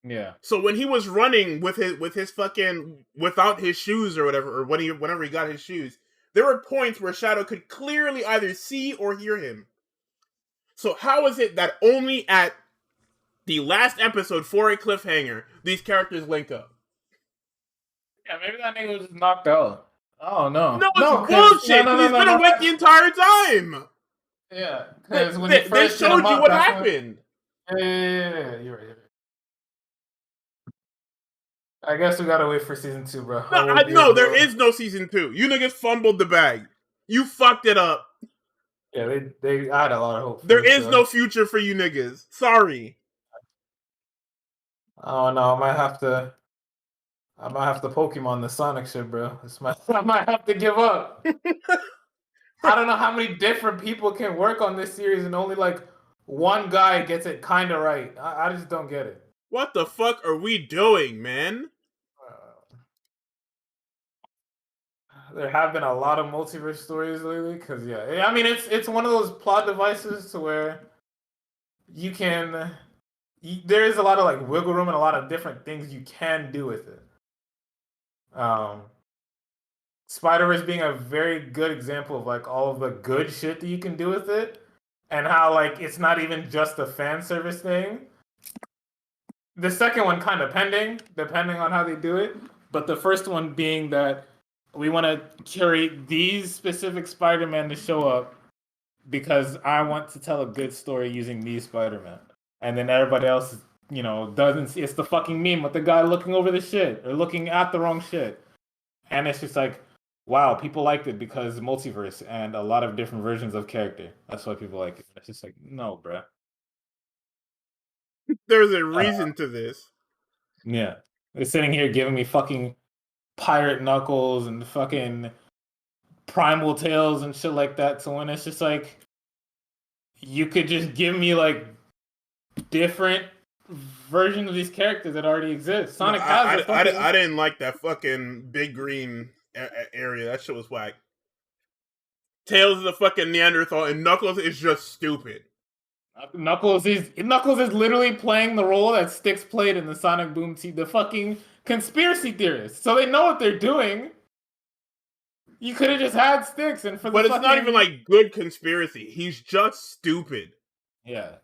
B: Yeah.
A: So when he was running with his fucking without his shoes or whatever, or whenever he got his shoes, there were points where Shadow could clearly either see or hear him. So how is it that only at the last episode for a cliffhanger these characters link up?
B: Yeah, maybe that nigga was just knocked out. Oh no!
A: No, it's bullshit. He's been awake the entire time.
B: Yeah, because when
A: they showed you what happened.
B: Yeah, you're right. I guess we gotta wait for season 2, bro.
A: No, there is no season 2. You niggas fumbled the bag. You fucked it up.
B: Yeah, I had a lot of hope.
A: There is no future for you niggas. Sorry.
B: Oh no, I might have to Pokemon the Sonic shit, bro. I might have to give up. I don't know how many different people can work on this series and only like one guy gets it kind of right. I just don't get it.
A: What the fuck are we doing, man?
B: There have been a lot of multiverse stories lately, because yeah, I mean it's one of those plot devices to where there is a lot of like wiggle room and a lot of different things you can do with it. Spider-Verse being a very good example of like all of the good shit that you can do with it, and how like it's not even just a fan service thing. The second one kind of depending on how they do it, but the first one being that we want to curate these specific Spider-Man to show up because I want to tell a good story using these Spider-Man. And then everybody else, doesn't see. It's the fucking meme with the guy looking over the shit or looking at the wrong shit. And it's just like, wow, people liked it because multiverse and a lot of different versions of character. That's why people like it. It's just like, no, bruh.
A: There's a reason to this.
B: Yeah. They're sitting here giving me fucking Pirate Knuckles and fucking Primal Tails and shit like that. So when it's just like, you could just give me like different versions of these characters that already exist. Sonic has
A: I didn't like that fucking big green area. That shit was whack. Tails is a fucking Neanderthal and Knuckles is just stupid.
B: Knuckles is literally playing the role that Styx played in the Sonic Boom team, the fucking conspiracy theorists. So they know what they're doing. You could have just had Styx, and
A: but it's not even like good conspiracy. He's just stupid.
B: Yeah.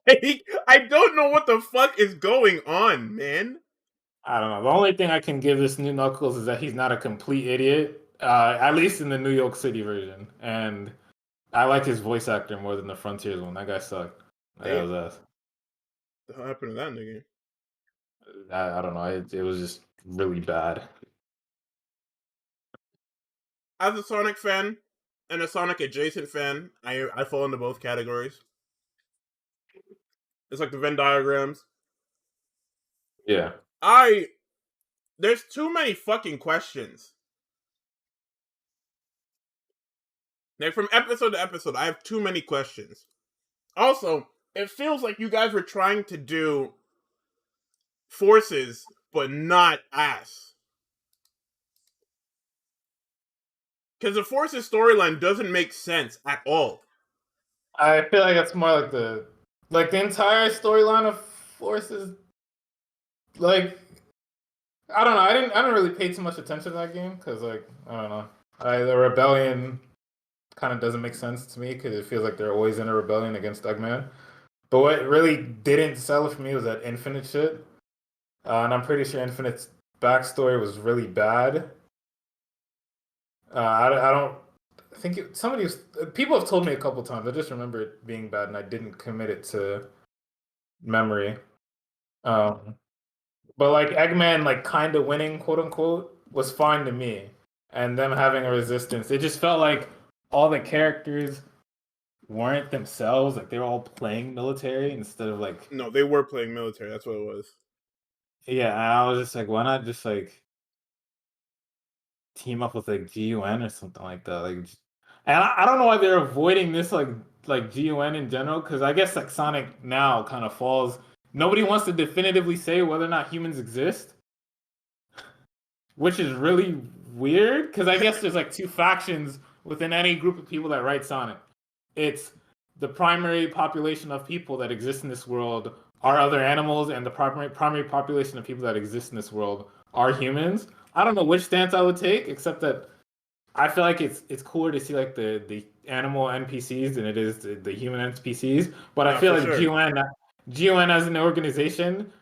A: Like, I don't know what the fuck is going on, man.
B: I don't know. The only thing I can give this new Knuckles is that he's not a complete idiot. At least in the New York City version, and I like his voice actor more than the Frontiers one. That guy sucked. That was ass.
A: What happened to that nigga?
B: I don't know. It was just really bad.
A: As a Sonic fan and a Sonic adjacent fan, I fall into both categories. It's like the Venn diagrams.
B: Yeah.
A: There's too many fucking questions. Like, from episode to episode, I have too many questions. Also, it feels like you guys were trying to do Forces, but not ass. Because the Forces storyline doesn't make sense at all.
B: I feel like it's more like the entire storyline of Forces. Like, I don't know. I didn't really pay too much attention to that game because, like, I don't know. The rebellion kind of doesn't make sense to me because it feels like they're always in a rebellion against Eggman. But what really didn't sell it for me was that Infinite shit. And I'm pretty sure Infinite's backstory was really bad. I don't think people have told me a couple times. I just remember it being bad and I didn't commit it to memory. But like Eggman, like kind of winning, quote unquote, was fine to me, and them having a resistance. It just felt like all the characters weren't themselves. Like they were all playing military instead of like
A: No, they were playing military. That's what it was.
B: yeah. And I was just like, why not just like team up with like GUN or something like that? Like, and I don't know why they're avoiding this like GUN in general because I guess like Sonic now kind of falls. Nobody wants to definitively say whether or not humans exist, which is really weird because I guess there's like two factions within any group of people that write Sonic. It's the primary population of people that exist in this world are other animals, and the primary population of people that exist in this world are humans. I don't know which stance I would take, except that I feel like it's cooler to see like the animal NPCs than it is the human NPCs. But I
A: No,
B: feel
A: for
B: like
A: sure.
B: GUN as an organization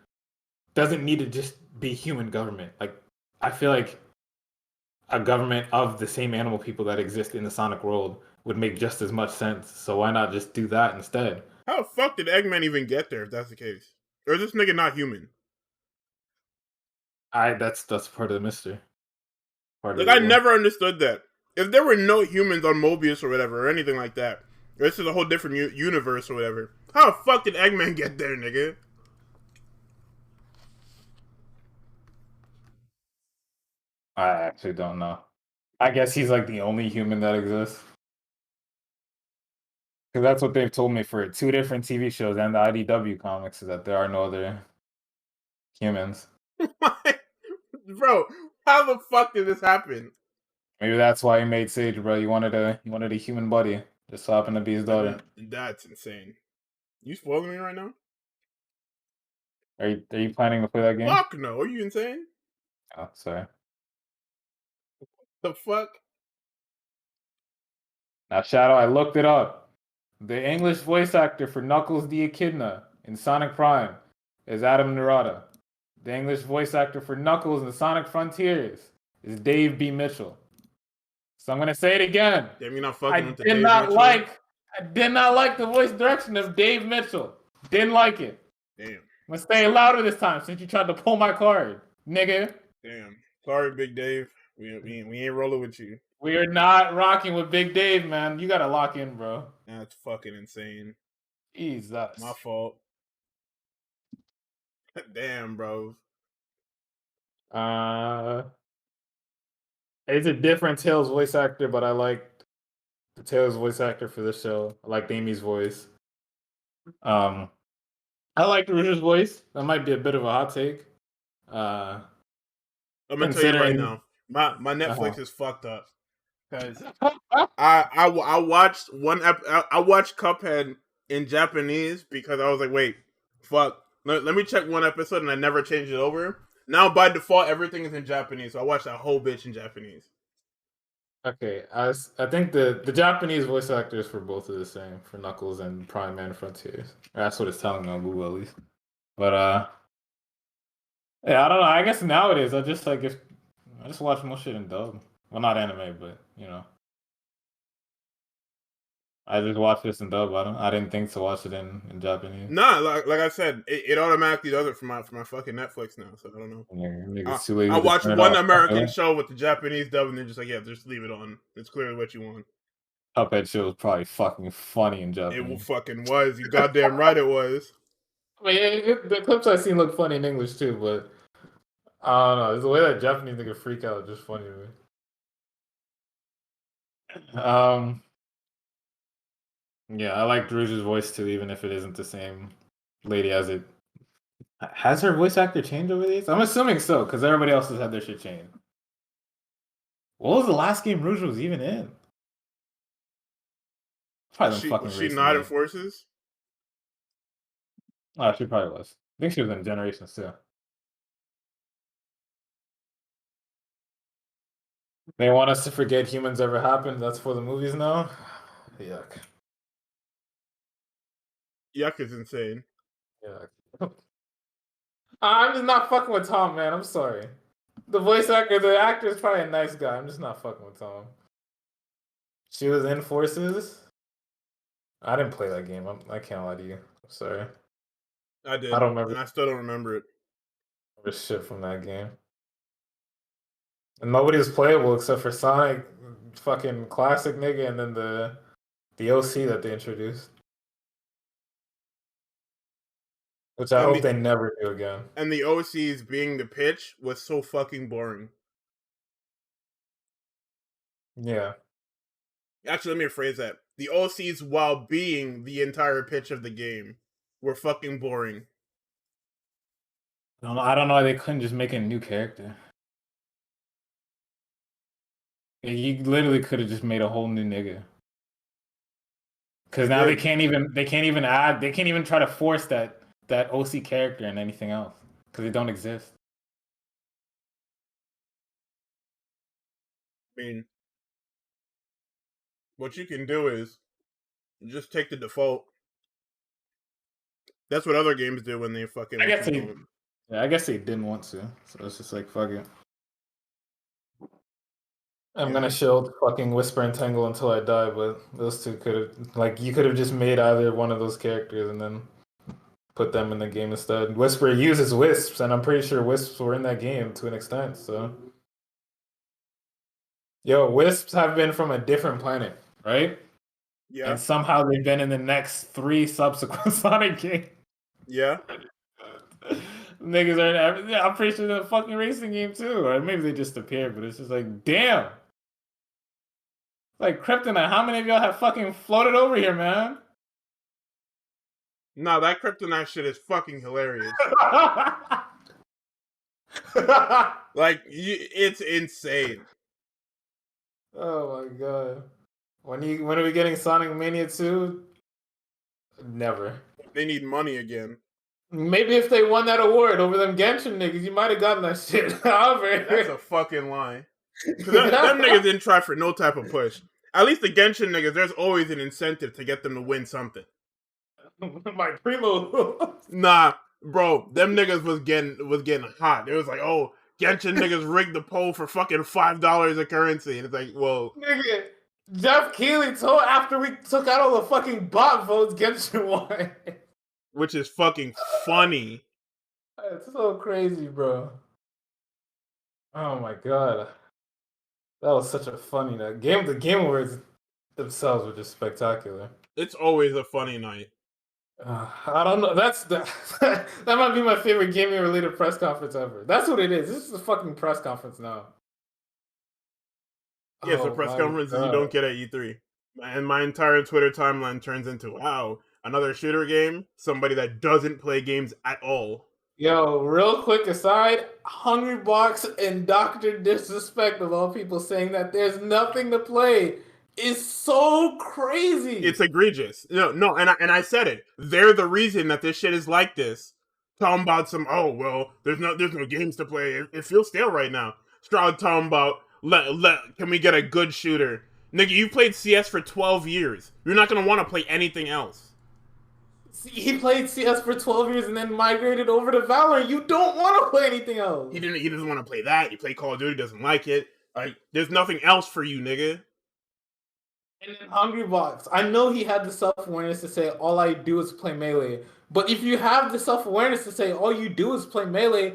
B: doesn't need to just be human government. Like I feel like a government of the same animal people that exist in the Sonic world would make just as much sense. So why not just do that instead?
A: How the fuck did Eggman even get there if that's the case? Or is this nigga not human?
B: That's part of the mystery. Part of
A: Like,
B: the
A: I
B: lore.
A: never understood that. If there were no humans on Mobius or whatever, or anything like that, or this is a whole different universe or whatever, how the fuck did Eggman get there, nigga?
B: I actually don't know. I guess he's like the only human that exists. Because that's what they've told me for two different TV shows and the IDW comics is that there are no other humans.
A: Bro, how the fuck did this happen?
B: Maybe that's why he made Sage, bro. You wanted a human buddy. Just so happened to be his daughter.
A: That's insane. You spoiling me right now?
B: Are you planning to play that game?
A: Fuck no. Are you insane?
B: Oh, sorry.
A: The fuck?
B: Now, Shadow, I looked it up. The English voice actor for Knuckles the Echidna in Sonic Prime is Adam Narada. The English voice actor for Knuckles in Sonic Frontiers is Dave B. Mitchell. So I'm gonna say it again.
A: Damn, you're not
B: I
A: fucking with the
B: did
A: Dave
B: not
A: Mitchell?
B: like I did not like the voice direction of Dave Mitchell. Didn't like it.
A: Damn.
B: I'm gonna say it louder this time since you tried to pull my card, nigga.
A: Damn. Sorry, Big Dave. We ain't rolling with you.
B: We are not rocking with Big Dave, man. You gotta lock in, bro.
A: That's fucking insane. My
B: Jesus.
A: fault. Damn, bro.
B: Uh, it's a different Tails voice actor, but I like the Tails voice actor for this show. I like Amy's voice. Um, I like Rouge's voice. That might be a bit of a hot take. Uh,
A: I'm gonna tell you right
B: considering.
A: now. My
B: Uh-huh.
A: Netflix is fucked up because I watched I watched Cuphead in Japanese because I was like, wait, fuck. Let me check one episode, and I never changed it over. Now by default, everything is in Japanese, so I watched that whole bitch in Japanese.
B: Okay, I think the Japanese voice actors for both are the same for Knuckles and Prime and Frontiers. That's what it's telling me on Google at least. But yeah, I don't know. I guess nowadays I just like if I just watch more shit in dub. Well, not anime, but I just watch this in dub. I didn't think to watch it in Japanese.
A: Nah, like I said, it automatically does it for my fucking Netflix now. So I don't know.
B: Niggas too lazy
A: I
B: to
A: watched
B: turn it
A: one
B: off.
A: American show with the Japanese dub, and they're just like, yeah, just leave it on. It's clearly what you want.
B: Cuphead show was probably fucking funny in
A: It
B: Japanese.
A: fucking was. You goddamn right it was.
B: I mean, the clips I seen look funny in English too, but I don't know. It's the way that Japanese nigga freak out is just funny to me. Yeah, I like Rouge's voice too, even if it isn't the same lady as it. Has her voice actor changed over these? I'm assuming so, because everybody else has had their shit changed. What was the last game Rouge was even in? Probably them
A: Was
B: fucking
A: she
B: racing
A: not in
B: games.
A: Forces?
B: Oh, she probably was. I think she was in Generations too. They want us to forget humans ever happened. That's for the movies now. Yuck.
A: Yuck is insane.
B: Yuck. I'm just not fucking with Tom, man. I'm sorry. The actor is probably a nice guy. I'm just not fucking with Tom. She was in Forces. I didn't play that game. I can't lie to you. I'm sorry.
A: I
B: I
A: did,
B: don't remember.
A: and I still don't remember it.
B: was shit from that game. And nobody was playable except for Sonic, fucking classic nigga, and then the OC that they introduced. Which I
A: And
B: hope
A: the
B: they never do again.
A: and the OCs being the pitch was so fucking boring.
B: Yeah.
A: Actually, let me rephrase that. The OCs, while being the entire pitch of the game, were fucking boring.
B: I don't know why they couldn't just make a new character. You literally could have just made a whole new nigga. Because now they can't even try to force that OC character in anything else because they don't exist.
A: I mean, what you can do is just take the default. That's what other games do when they fucking.
B: I guess they didn't want to, so it's just like fuck it. I'm gonna shield fucking Whisper and Tangle until I die, but those two could have you could have just made either one of those characters and then put them in the game instead. Whisper uses wisps, and I'm pretty sure wisps were in that game to an extent. So, yo, wisps have been from a different planet, right?
A: Yeah.
B: And somehow they've been in the next 3 subsequent Sonic games.
A: Yeah.
B: Niggas are in everything. I'm pretty sure they're a fucking racing game too. Or maybe they just appeared, but it's just like, damn. Like Kryptonite, how many of y'all have fucking floated over here, man?
A: No, that Kryptonite shit is fucking hilarious. It's insane.
B: Oh my god. When are we getting Sonic Mania 2? Never.
A: They need money again.
B: Maybe if they won that award over them Genshin niggas, you might have gotten that shit. However,
A: that's a fucking lie. Them niggas didn't try for no type of push. At least the Genshin niggas, there's always an incentive to get them to win something.
B: My preload.
A: Nah, bro, them niggas was getting hot. It was like, oh, Genshin niggas rigged the poll for fucking $5 of currency, and it's like, well,
B: nigga, Jeff Keighley told after we took out all the fucking bot votes, Genshin won.
A: Which is fucking funny.
B: It's so crazy, bro. Oh my god. That was such a funny night. The Game Awards themselves were just spectacular.
A: It's always a funny night.
B: I don't know. That might be my favorite gaming related press conference ever. That's what it is. This is a fucking press conference now.
A: Yeah, it's a press conference that you don't get at E3. And my entire Twitter timeline turns into, wow, another shooter game? Somebody that doesn't play games at all.
B: Yo, real quick aside, Hungrybox and Dr. Disrespect of all people saying that there's nothing to play is so crazy.
A: It's egregious. No, and I said it. They're the reason that this shit is like this. Talking about some, oh well, there's no games to play. It feels stale right now. Stroud talking about can we get a good shooter? Nigga, you played CS for 12 years. You're not gonna want to play anything else.
B: He played CS for 12 years and then migrated over to Valorant. You don't want to play anything else.
A: He doesn't want to play that. He played Call of Duty, doesn't like it. Like, there's nothing else for you, nigga.
B: And then Hungrybox, I know he had the self-awareness to say all I do is play Melee. But if you have the self-awareness to say all you do is play Melee,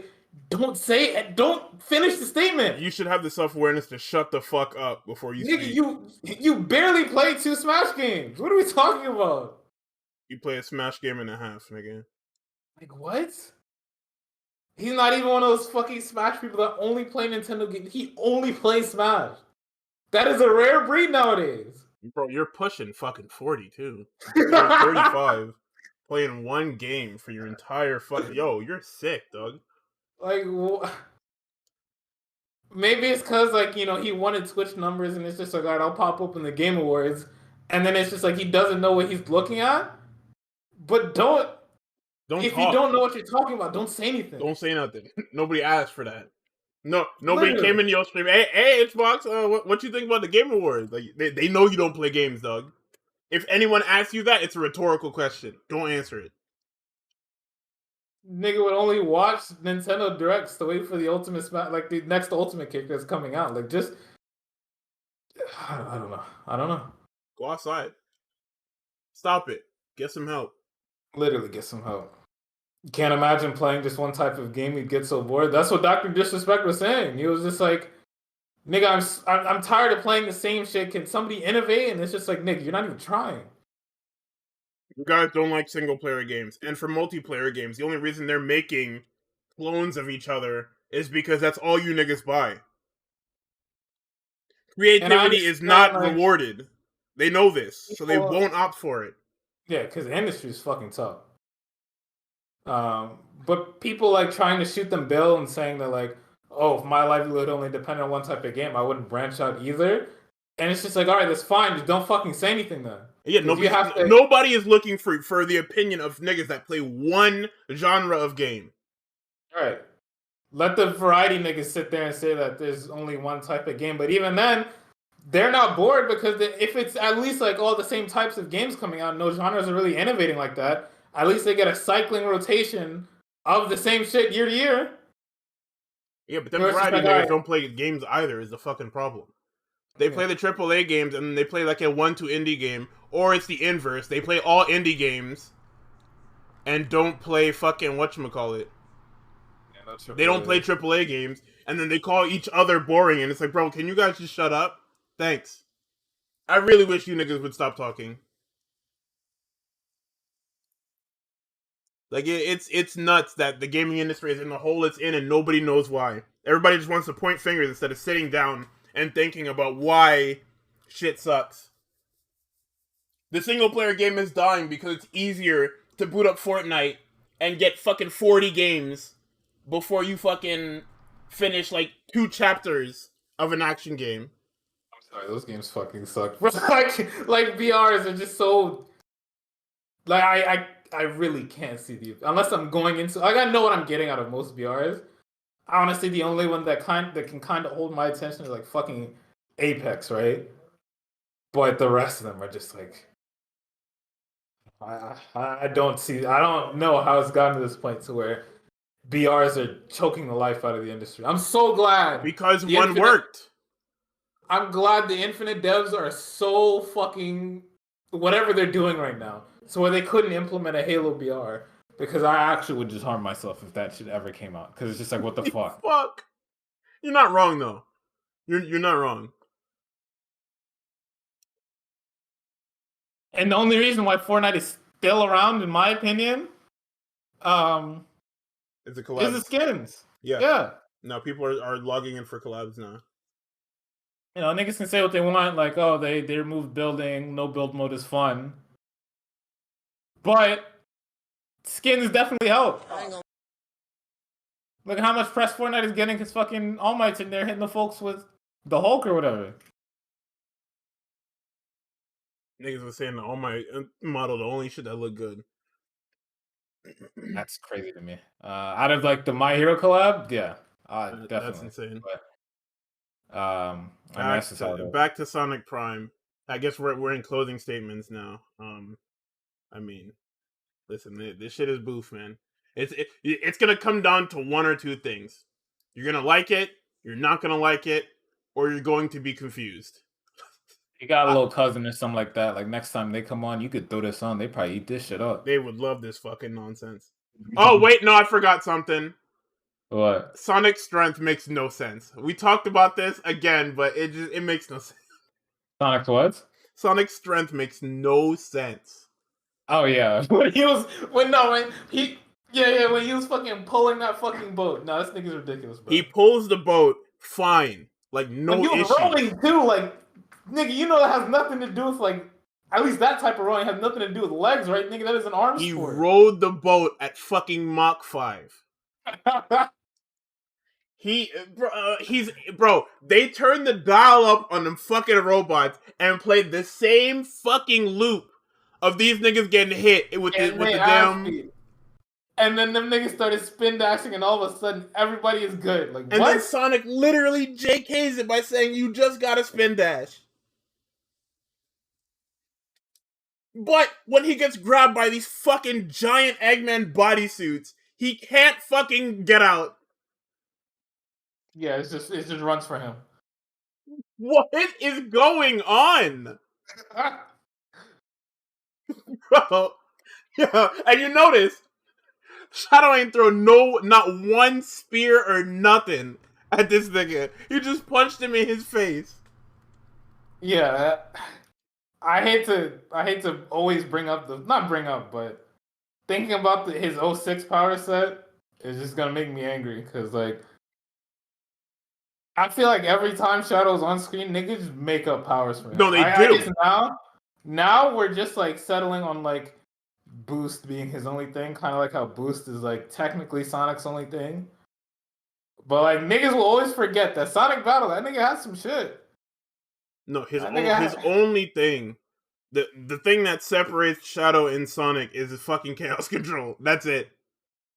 B: don't say it. Don't finish the statement.
A: You should have the self-awareness to shut the fuck up before you speak.
B: Nigga, you barely played 2 Smash games. What are we talking about?
A: You play a Smash game and a half, nigga.
B: Like, what? He's not even one of those fucking Smash people that only play Nintendo games. He only plays Smash. That is a rare breed nowadays.
A: Bro, you're pushing fucking 40, too. You're 35. Playing one game for your entire fucking... Yo, you're sick, dog.
B: Like, maybe it's because, like, you know, he wanted Twitch numbers and it's just like, all right, I'll pop open the Game Awards. And then it's just like he doesn't know what he's looking at. But don't if talk. You don't know what you're talking about, don't say anything.
A: Don't say nothing. Nobody asked for that. No, nobody came in your stream. Hey, Xbox, what you think about the Game Awards? Like, they know you don't play games, dog. If anyone asks you that, it's a rhetorical question. Don't answer it.
B: Nigga would only watch Nintendo Directs to wait for the Ultimate Smash, like the next Ultimate kick that's coming out. Like, just I don't know.
A: Go outside. Stop it. Get some help.
B: Literally get some help. Can't imagine playing just one type of game. You'd get so bored. That's what Doctor Disrespect was saying. He was just like, "Nigga, I'm tired of playing the same shit. Can somebody innovate?" And it's just like, "Nigga, you're not even trying."
A: You guys don't like single player games, and for multiplayer games, the only reason they're making clones of each other is because that's all you niggas buy.
B: And I
A: Creativity is
B: understand
A: not
B: like
A: rewarded. They know this, so they
B: people,
A: won't opt for it.
B: yeah, because the industry is fucking tough. But people like trying to shoot them bill and saying that like, oh, if my livelihood only depended on one type of game, I wouldn't branch out either. And it's just like, all right, that's fine. Just don't fucking say anything then.
A: Yeah, nobody is looking for the opinion of niggas that play one genre of game.
B: All right. Let the variety niggas sit there and say that there's only one type of game. But even then, they're not bored because if it's at least like all the same types of games coming out, no genres are really innovating like that. At least they get a cycling rotation of the same shit year to year.
A: Yeah, but them variety niggas don't play games either is the fucking problem. They play the AAA games and they play like a 1-2 indie game, or it's the inverse. They play all indie games and don't play fucking whatchamacallit. Yeah, they don't play AAA games, and then they call each other boring, and it's like, bro, can you guys just shut up? Thanks. I really wish you niggas would stop talking. Like, it's nuts that the gaming industry is in the hole it's in and nobody knows why. Everybody just wants to point fingers instead of sitting down and thinking about why shit sucks. The single player game is dying because it's easier to boot up Fortnite and get fucking 40 games before you fucking finish like 2 chapters of an action game.
B: I'm sorry, those games fucking suck. like VRs are just so like I really can't see the unless I'm going into like I know what I'm getting out of most VRs. Honestly, the only one that can kind of hold my attention is like fucking Apex, right? But the rest of them are just like I don't know how it's gotten to this point to where BRs are choking the life out of the industry. I'm so glad
A: because one worked.
B: I'm glad the Infinite devs are so fucking whatever they're doing right now. So where they couldn't implement a Halo BR because I actually would just harm myself if that shit ever came out because it's just like what the fuck.
A: Fuck. You're not wrong though. You're not wrong.
B: And the only reason why Fortnite is still around, in my opinion,
A: is the
B: skins.
A: Yeah. Now people are logging in for collabs now.
B: You know, niggas can say what they want, like, oh, they removed building, no build mode is fun. But skins definitely help. Look at how much press Fortnite is getting because fucking All Might's in there hitting the folks with the Hulk or whatever.
A: Niggas were saying the All Might model, the only shit that looked good.
B: That's crazy to me. Out of like the My Hero collab, yeah, definitely.
A: That's insane.
B: But,
A: back to Sonic Prime. I guess we're in closing statements now. I mean, listen, this shit is boof, man. It's gonna come down to one or two things. You're gonna like it, you're not gonna like it, or you're going to be confused.
B: You got a little cousin or something like that. Like next time they come on, you could throw this on. They probably eat this shit up.
A: They would love this fucking nonsense. Oh wait, no, I forgot something.
B: What?
A: Sonic's strength makes no sense. We talked about this again, but it makes no sense.
B: Sonic's what?
A: Sonic's strength makes no sense.
B: Oh yeah, when he was when he was fucking pulling that fucking boat. No, this nigga's ridiculous, bro.
A: He pulls the boat fine, like no issue. He was
B: rolling too, like nigga. You know that has nothing to do with like at least that type of rowing has nothing to do with legs, right, nigga? That is an arm sport.
A: He rowed the boat at fucking Mach 5. They turned the dial up on them fucking robots and played the same fucking loop of these niggas getting hit with the damn.
B: And then them niggas started spin dashing, and all of a sudden everybody is good. Like,
A: and then Sonic literally JKs it by saying you just gotta spin dash. But when he gets grabbed by these fucking giant Eggman bodysuits, he can't fucking get out.
B: Yeah, it just runs for him.
A: What is going on? Bro. Yeah, and you notice Shadow ain't throw not one spear or nothing at this nigga. He just punched him in his face.
B: Yeah, I hate to always but thinking about his 06 power set is just gonna make me angry because like I feel like every time Shadow's on screen, niggas just make up powers for him.
A: No, they do.
B: I guess now we're just like settling on like Boost being his only thing, kind of like how Boost is like technically Sonic's only thing. But like niggas will always forget that Sonic Battle, that nigga has some shit.
A: No, his only thing, the thing that separates Shadow and Sonic is his fucking chaos control. That's it.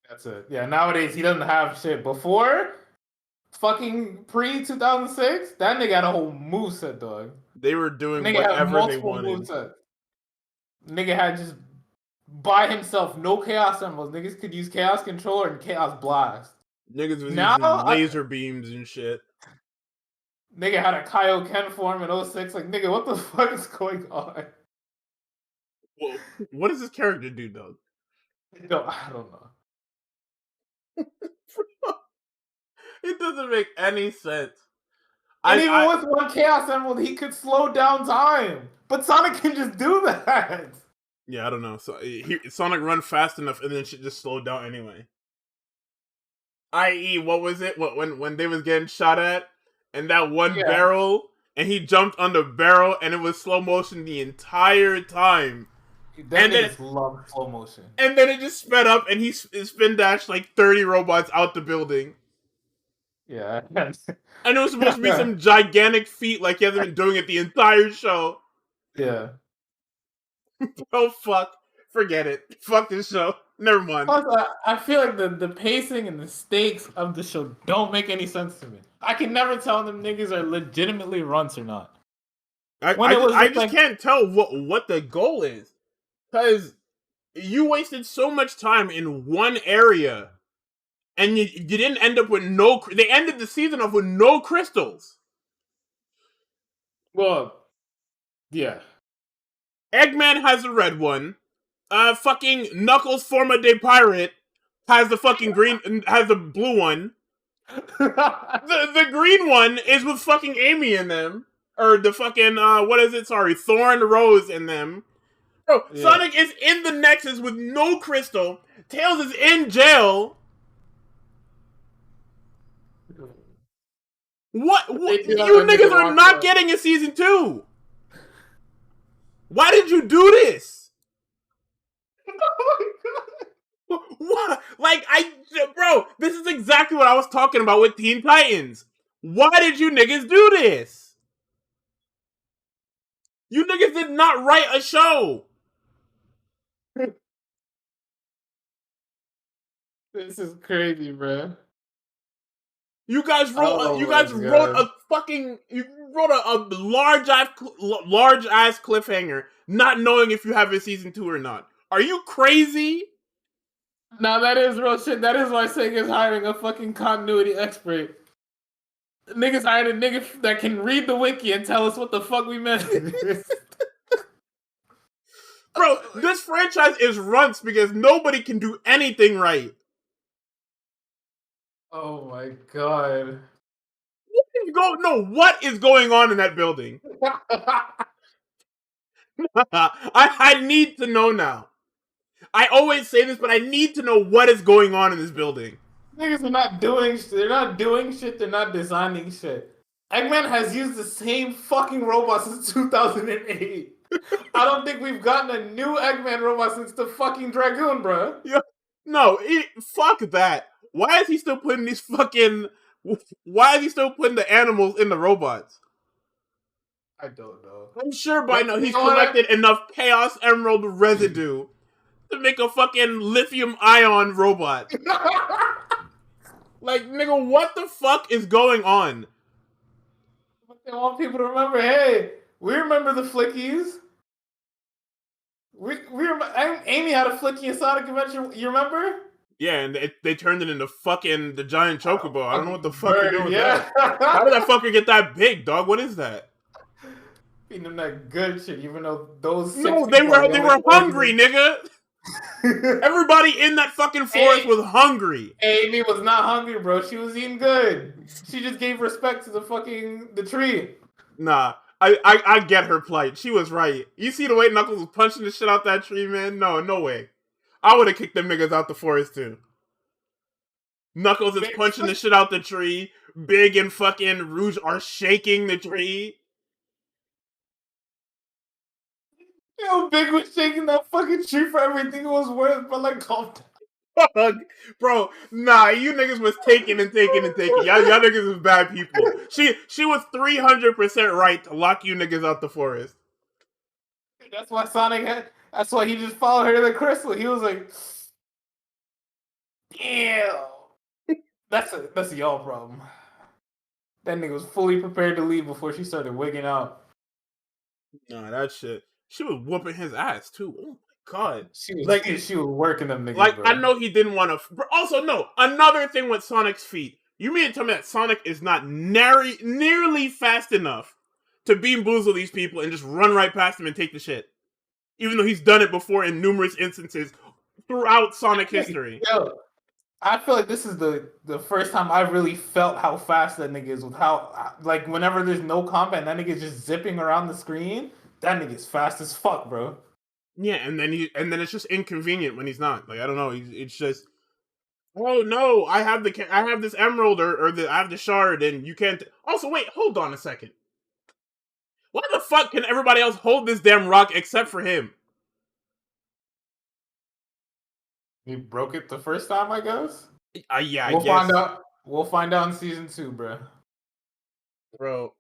B: That's it. Yeah, nowadays he doesn't have shit. Before, fucking pre-2006, that nigga had a whole moveset, dog.
A: They were doing whatever they wanted.
B: Nigga had just by himself, no chaos emeralds. Niggas could use chaos control and chaos blast.
A: Niggas was using laser beams and shit.
B: Nigga had a Kaioken form in 06. Like, nigga, what the fuck is going on?
A: Well, what does this character do, though?
B: No, I don't know.
A: It doesn't make any sense.
B: And even with one Chaos Emerald, he could slow down time. But Sonic can just do that.
A: Yeah, I don't know. So Sonic run fast enough, and then shit just slowed down anyway. I.e., what was it? When they was getting shot at, and that one barrel, and he jumped on the barrel, and it was slow motion the entire time.
B: That niggas love slow motion.
A: And then it just sped up, and he spin dashed like 30 robots out the building.
B: Yeah.
A: And it was supposed to be some gigantic feat like he hasn't been doing it the entire show.
B: Yeah.
A: Oh, fuck. Forget it. Fuck this show. Never mind.
B: Plus, I feel like the pacing and the stakes of the show don't make any sense to me. I can never tell them niggas are legitimately runts or not.
A: I just can't tell what the goal is. Because you wasted so much time in one area, and you didn't end up with no... They ended the season off with no crystals.
B: Well, yeah.
A: Eggman has a red one. Fucking Knuckles Forma de Pirate has the fucking has the blue one. the green one is with fucking Amy in them. Or the fucking, Thorn Rose in them. Bro, yeah. Sonic is in the Nexus with no crystal. Tails is in jail. What? You niggas are not getting a season 2. Why did you do this? Oh my god. What? Like, bro, this is exactly what I was talking about with Teen Titans. Why did you niggas do this? You niggas did not write a show.
B: This is crazy, bro.
A: You guys wrote a large ass cliffhanger, not knowing if you have a season 2 or not. Are you crazy?
B: No, that is real shit. That is why Sega's hiring a fucking continuity expert. Niggas hired a nigga that can read the wiki and tell us what the fuck we meant.
A: Bro, this franchise is runts because nobody can do anything right.
B: Oh my god.
A: What is going on in that building? I need to know now. I always say this, but I need to know what is going on in this building.
B: Niggas are not doing shit. They're not doing shit. They're not designing shit. Eggman has used the same fucking robot since 2008. I don't think we've gotten a new Eggman robot since the fucking Dragoon, bro.
A: Yeah. No, fuck that. Why is he still putting Why is he still putting the animals in the robots?
B: I don't know.
A: I'm sure by now he's collected enough Chaos Emerald residue to make a fucking lithium ion robot. Like, nigga, what the fuck is going on?
B: They want people to remember, hey, we remember the Flickies. We remember, Amy had a Flicky in Sonic Adventure, you remember?
A: Yeah, and they turned it into fucking the giant chocobo. I don't know what the fuck you're doing with that. How did that fucker get that big, dog? What is that?
B: Feeding them that good shit, even though those...
A: No, they were hungry, nigga! Everybody in that fucking forest was hungry.
B: Amy was not hungry, bro. She was eating good. She just gave respect to the tree.
A: Nah, I get her plight. She was right. You see the way Knuckles was punching the shit out that tree, man? No way. I would have kicked them niggas out the forest too. Knuckles is punching the shit out the tree. Big and fucking Rouge are shaking the tree.
B: Yo, Big was shaking that fucking tree for everything it was worth, but like, calm
A: down. Bro, nah, you niggas was taking and taking and taking. Y'all niggas was bad people. She was 300% right to lock you niggas out the forest.
B: That's why Sonic had. That's why he just followed her to the crystal. He was like, "Ew." That's a y'all problem. That nigga was fully prepared to leave before she started wigging out.
A: Nah, that shit. She was whooping his ass too. Oh my god.
B: She was working them niggas.
A: Like,
B: bro.
A: I know he didn't want to. Also, no. Another thing with Sonic's feet. You mean to tell me that Sonic is not nearly fast enough to beam boozle these people and just run right past them and take the shit? Even though he's done it before in numerous instances throughout Sonic history.
B: Yo, I feel like this is the first time I really felt how fast that nigga is with how, like, whenever there's no combat and that nigga's just zipping around the screen, that nigga's fast as fuck, bro.
A: Yeah, and then it's just inconvenient when he's not. Like, I don't know, it's just, oh no, I have this emerald or I have the shard and you can't. Also, wait, hold on a second. Why the fuck can everybody else hold this damn rock except for him?
B: He broke it the first time, I guess.
A: Yeah,
B: we'll find out. We'll find out in season 2, bro.
A: Bro,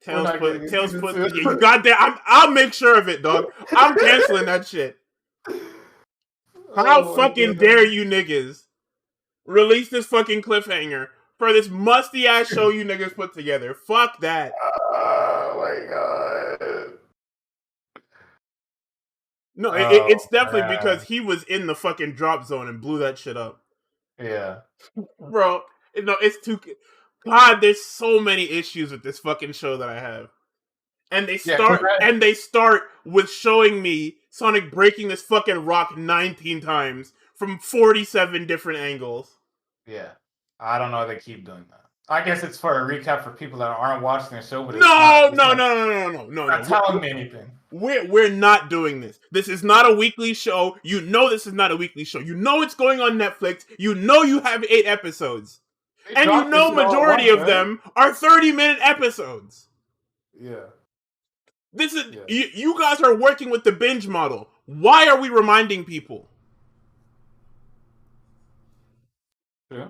A: Tails put. Yeah, you goddamn. I'll make sure of it, dog. I'm canceling that shit. How fucking dare you niggas release this fucking cliffhanger for this musty ass show you niggas put together? Fuck that.
B: Oh my god.
A: No, it's definitely because he was in the fucking drop zone and blew that shit up.
B: Yeah.
A: Bro, no, it's too. God, there's so many issues with this fucking show that I have. And they start with showing me Sonic breaking this fucking rock 19 times from 47 different angles.
B: Yeah. I don't know why they keep doing that. I guess it's for a recap for people that aren't watching the show. But
A: No.
B: Not telling me anything.
A: We're not doing this. This is not a weekly show. You know this is not a weekly show. You know it's going on Netflix. You know you have 8 episodes. And you know majority of them are 30-minute episodes.
B: Yeah.
A: This is you guys are working with the binge model. Why are we reminding people?
B: Yeah.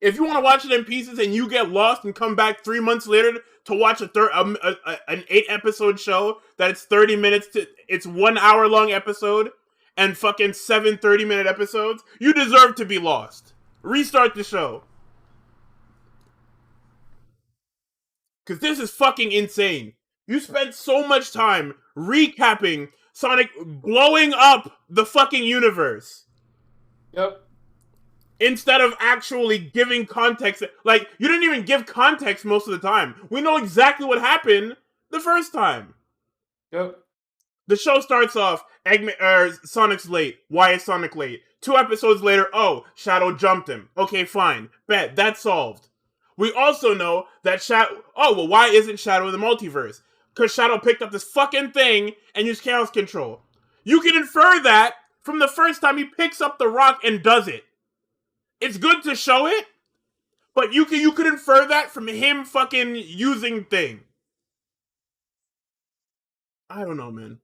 A: If you want to watch it in pieces and you get lost and come back 3 months later to watch an 8-episode show that it's 30 minutes to it's 1 hour long episode and fucking 7 30-minute episodes, you deserve to be lost. Restart the show. Because this is fucking insane. You spent so much time recapping Sonic blowing up the fucking universe.
B: Yep.
A: Instead of actually giving context. Like, you didn't even give context most of the time. We know exactly what happened the first time.
B: Yep.
A: The show starts off, Sonic's late. Why is Sonic late? 2 episodes later, oh, Shadow jumped him. Okay, fine. Bet, that's solved. We also know that why isn't Shadow in the multiverse? Because Shadow picked up this fucking thing and used Chaos Control. You can infer that from the first time he picks up the rock and does it. It's good to show it, but you could infer that from him fucking using thing. I don't know, man.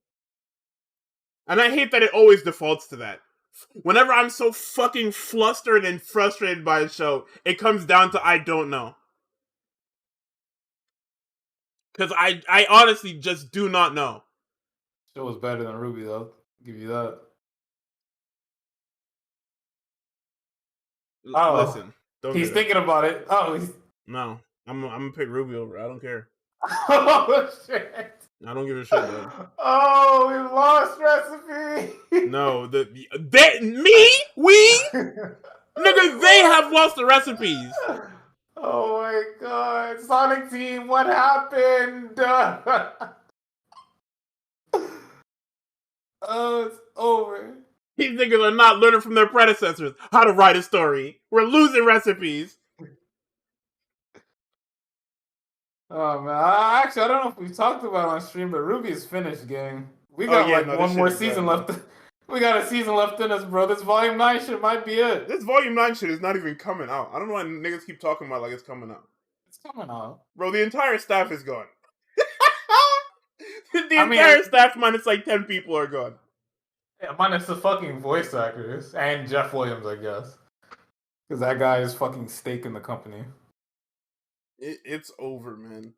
A: And I hate that it always defaults to that. Whenever I'm so fucking flustered and frustrated by a show, it comes down to I don't know. Because I honestly just do not know.
B: Show was better than Ruby, though. I'll give you that. Oh,
A: listen.
B: He's thinking about it. Oh,
A: no. I'm gonna pick Ruby over. I don't care.
B: Oh, shit.
A: I don't give a shit, though.
B: Oh, we lost recipe.
A: No, we? Nigga, they have lost the recipes.
B: Oh my god. Sonic Team, what happened? Oh, it's over.
A: These niggas are not learning from their predecessors how to write a story. We're losing recipes.
B: Oh man, I don't know if we talked about it on stream, but Ruby is finished, gang. We got
A: This
B: one
A: shit
B: more
A: is
B: season
A: done,
B: left. We got a season left in us, bro. This volume 9 shit might be it.
A: This volume 9 shit is not even coming out. I don't know why niggas keep talking about it like it's coming out.
B: It's coming out.
A: Bro, the entire staff is gone. The entire staff minus like 10 people are gone.
B: Yeah, minus the fucking voice actors and Jeff Williams, I guess. Because that guy is fucking staking the company.
A: It's over, man.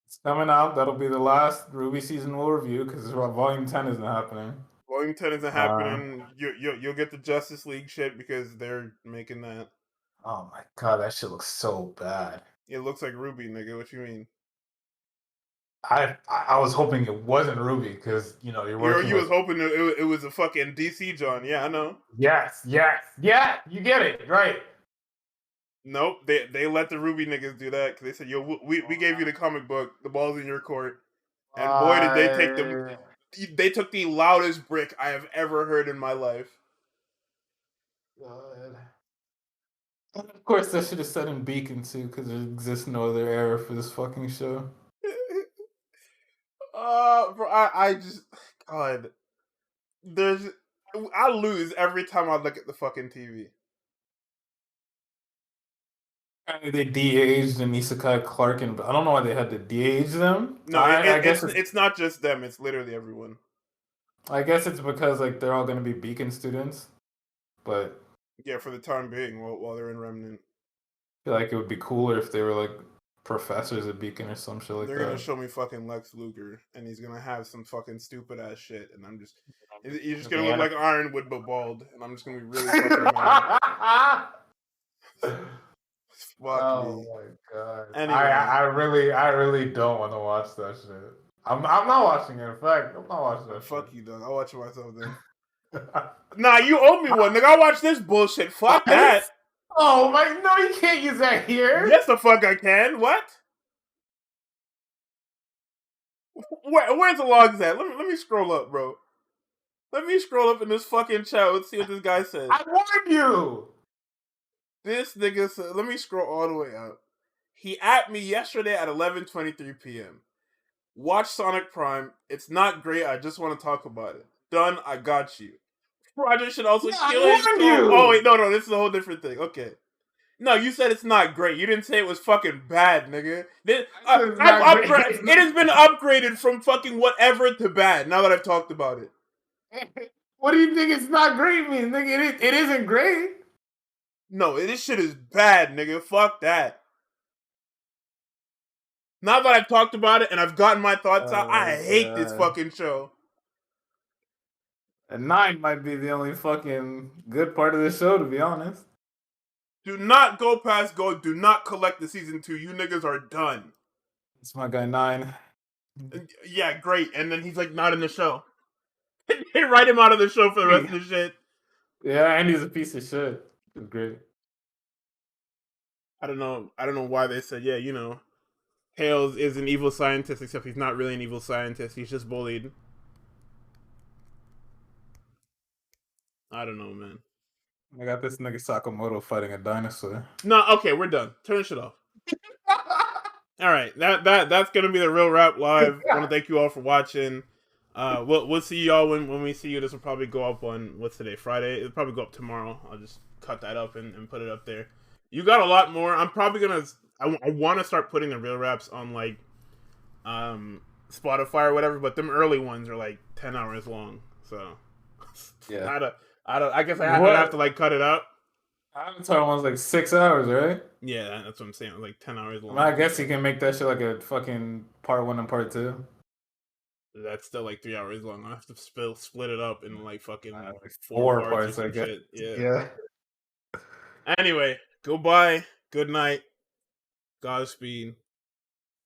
B: It's coming out. That'll be the last Ruby season we'll review because volume 10 isn't happening.
A: Volume 10 isn't happening. You'll get the Justice League shit because they're making that.
B: Oh my god, that shit looks so bad.
A: It looks like Ruby, nigga. What you mean?
B: I was hoping it wasn't Ruby because you're working.
A: You was hoping it was a fucking DC John. Yeah, I know.
B: Yes. Yeah. You get it right.
A: Nope, they let the Ruby niggas do that because they said, "Yo, we gave you the comic book. The ball's in your court." And boy, did they take they took the loudest brick I have ever heard in my life.
B: God. Of course, that should have said in Beacon too, because there exists no other era for this fucking show.
A: Bro, I just God, I lose every time I look at the fucking TV.
B: They de-aged and Isekai Clark, and I don't know why they had to de-age them.
A: No, I guess it's not just them; it's literally everyone.
B: I guess it's because they're all going to be Beacon students, but
A: yeah, for the time being, while they're in Remnant,
B: I feel like it would be cooler if they were professors at Beacon or some shit like
A: they're
B: that.
A: They're gonna show me fucking Lex Luger, and he's gonna have some fucking stupid ass shit, and he's just gonna look like Ironwood but bald, and I'm just gonna be really fucking mad. Fuck me.
B: My god!
A: Anyway.
B: I really don't want to watch that shit. I'm not watching it. In fact, I'm not watching that.
A: Fuck you, dog. I'll watch it myself then. Nah, you owe me one, nigga. I'll watch this bullshit. Fuck that.
B: Oh my! No, you can't use that here.
A: Yes, the fuck I can. What? Where's the logs at? Let me scroll up, bro. Let me scroll up in this fucking chat. Let's see what this guy said.
B: I warned you.
A: This nigga said, let me scroll all the way up. He at me yesterday at 11:23 p.m. Watch Sonic Prime. It's not great. I just want to talk about it. Done. I got you. Roger should also kill his you. Oh wait, no. This is a whole different thing. Okay. No, you said it's not great. You didn't say it was fucking bad, nigga. It has been upgraded from fucking whatever to bad. Now that I've talked about it.
B: What do you think it's not great means, nigga? It isn't great.
A: No, this shit is bad, nigga. Fuck that. Now that I've talked about it and I've gotten my thoughts out, I hate this fucking show.
B: And 9 might be the only fucking good part of the show, to be honest.
A: Do not go past go. Do not collect the season 2. You niggas are done.
B: It's my guy 9.
A: Yeah, great. And then he's not in the show. They write him out of the show for the rest of the shit.
B: Yeah, and he's a piece of shit. It's great.
A: I don't know why they said, Hales is an evil scientist, except he's not really an evil scientist. He's just bullied. I don't know, man.
B: I got this nigga Sakamoto fighting a dinosaur.
A: No, okay, we're done. Turn this shit off. All right, that's gonna be the real rap live. I want to thank you all for watching. We'll see y'all when we see you. This will probably go up on what's today, Friday. It'll probably go up tomorrow. I'll just cut that up and put it up there. You got a lot more. I'm probably gonna. I want to start putting the real raps on Spotify or whatever, but them early ones are 10 hours long. So yeah, I guess I have to cut it up.
B: Avatar one's 6 hours, right?
A: Yeah, that's what I'm saying. 10 hours long.
B: I guess you can make that shit a fucking part 1 and part 2.
A: That's still 3 hours long. I have to split it up in fucking
B: 4 parts. I guess.
A: Yeah. Anyway, goodbye. Good night. Godspeed.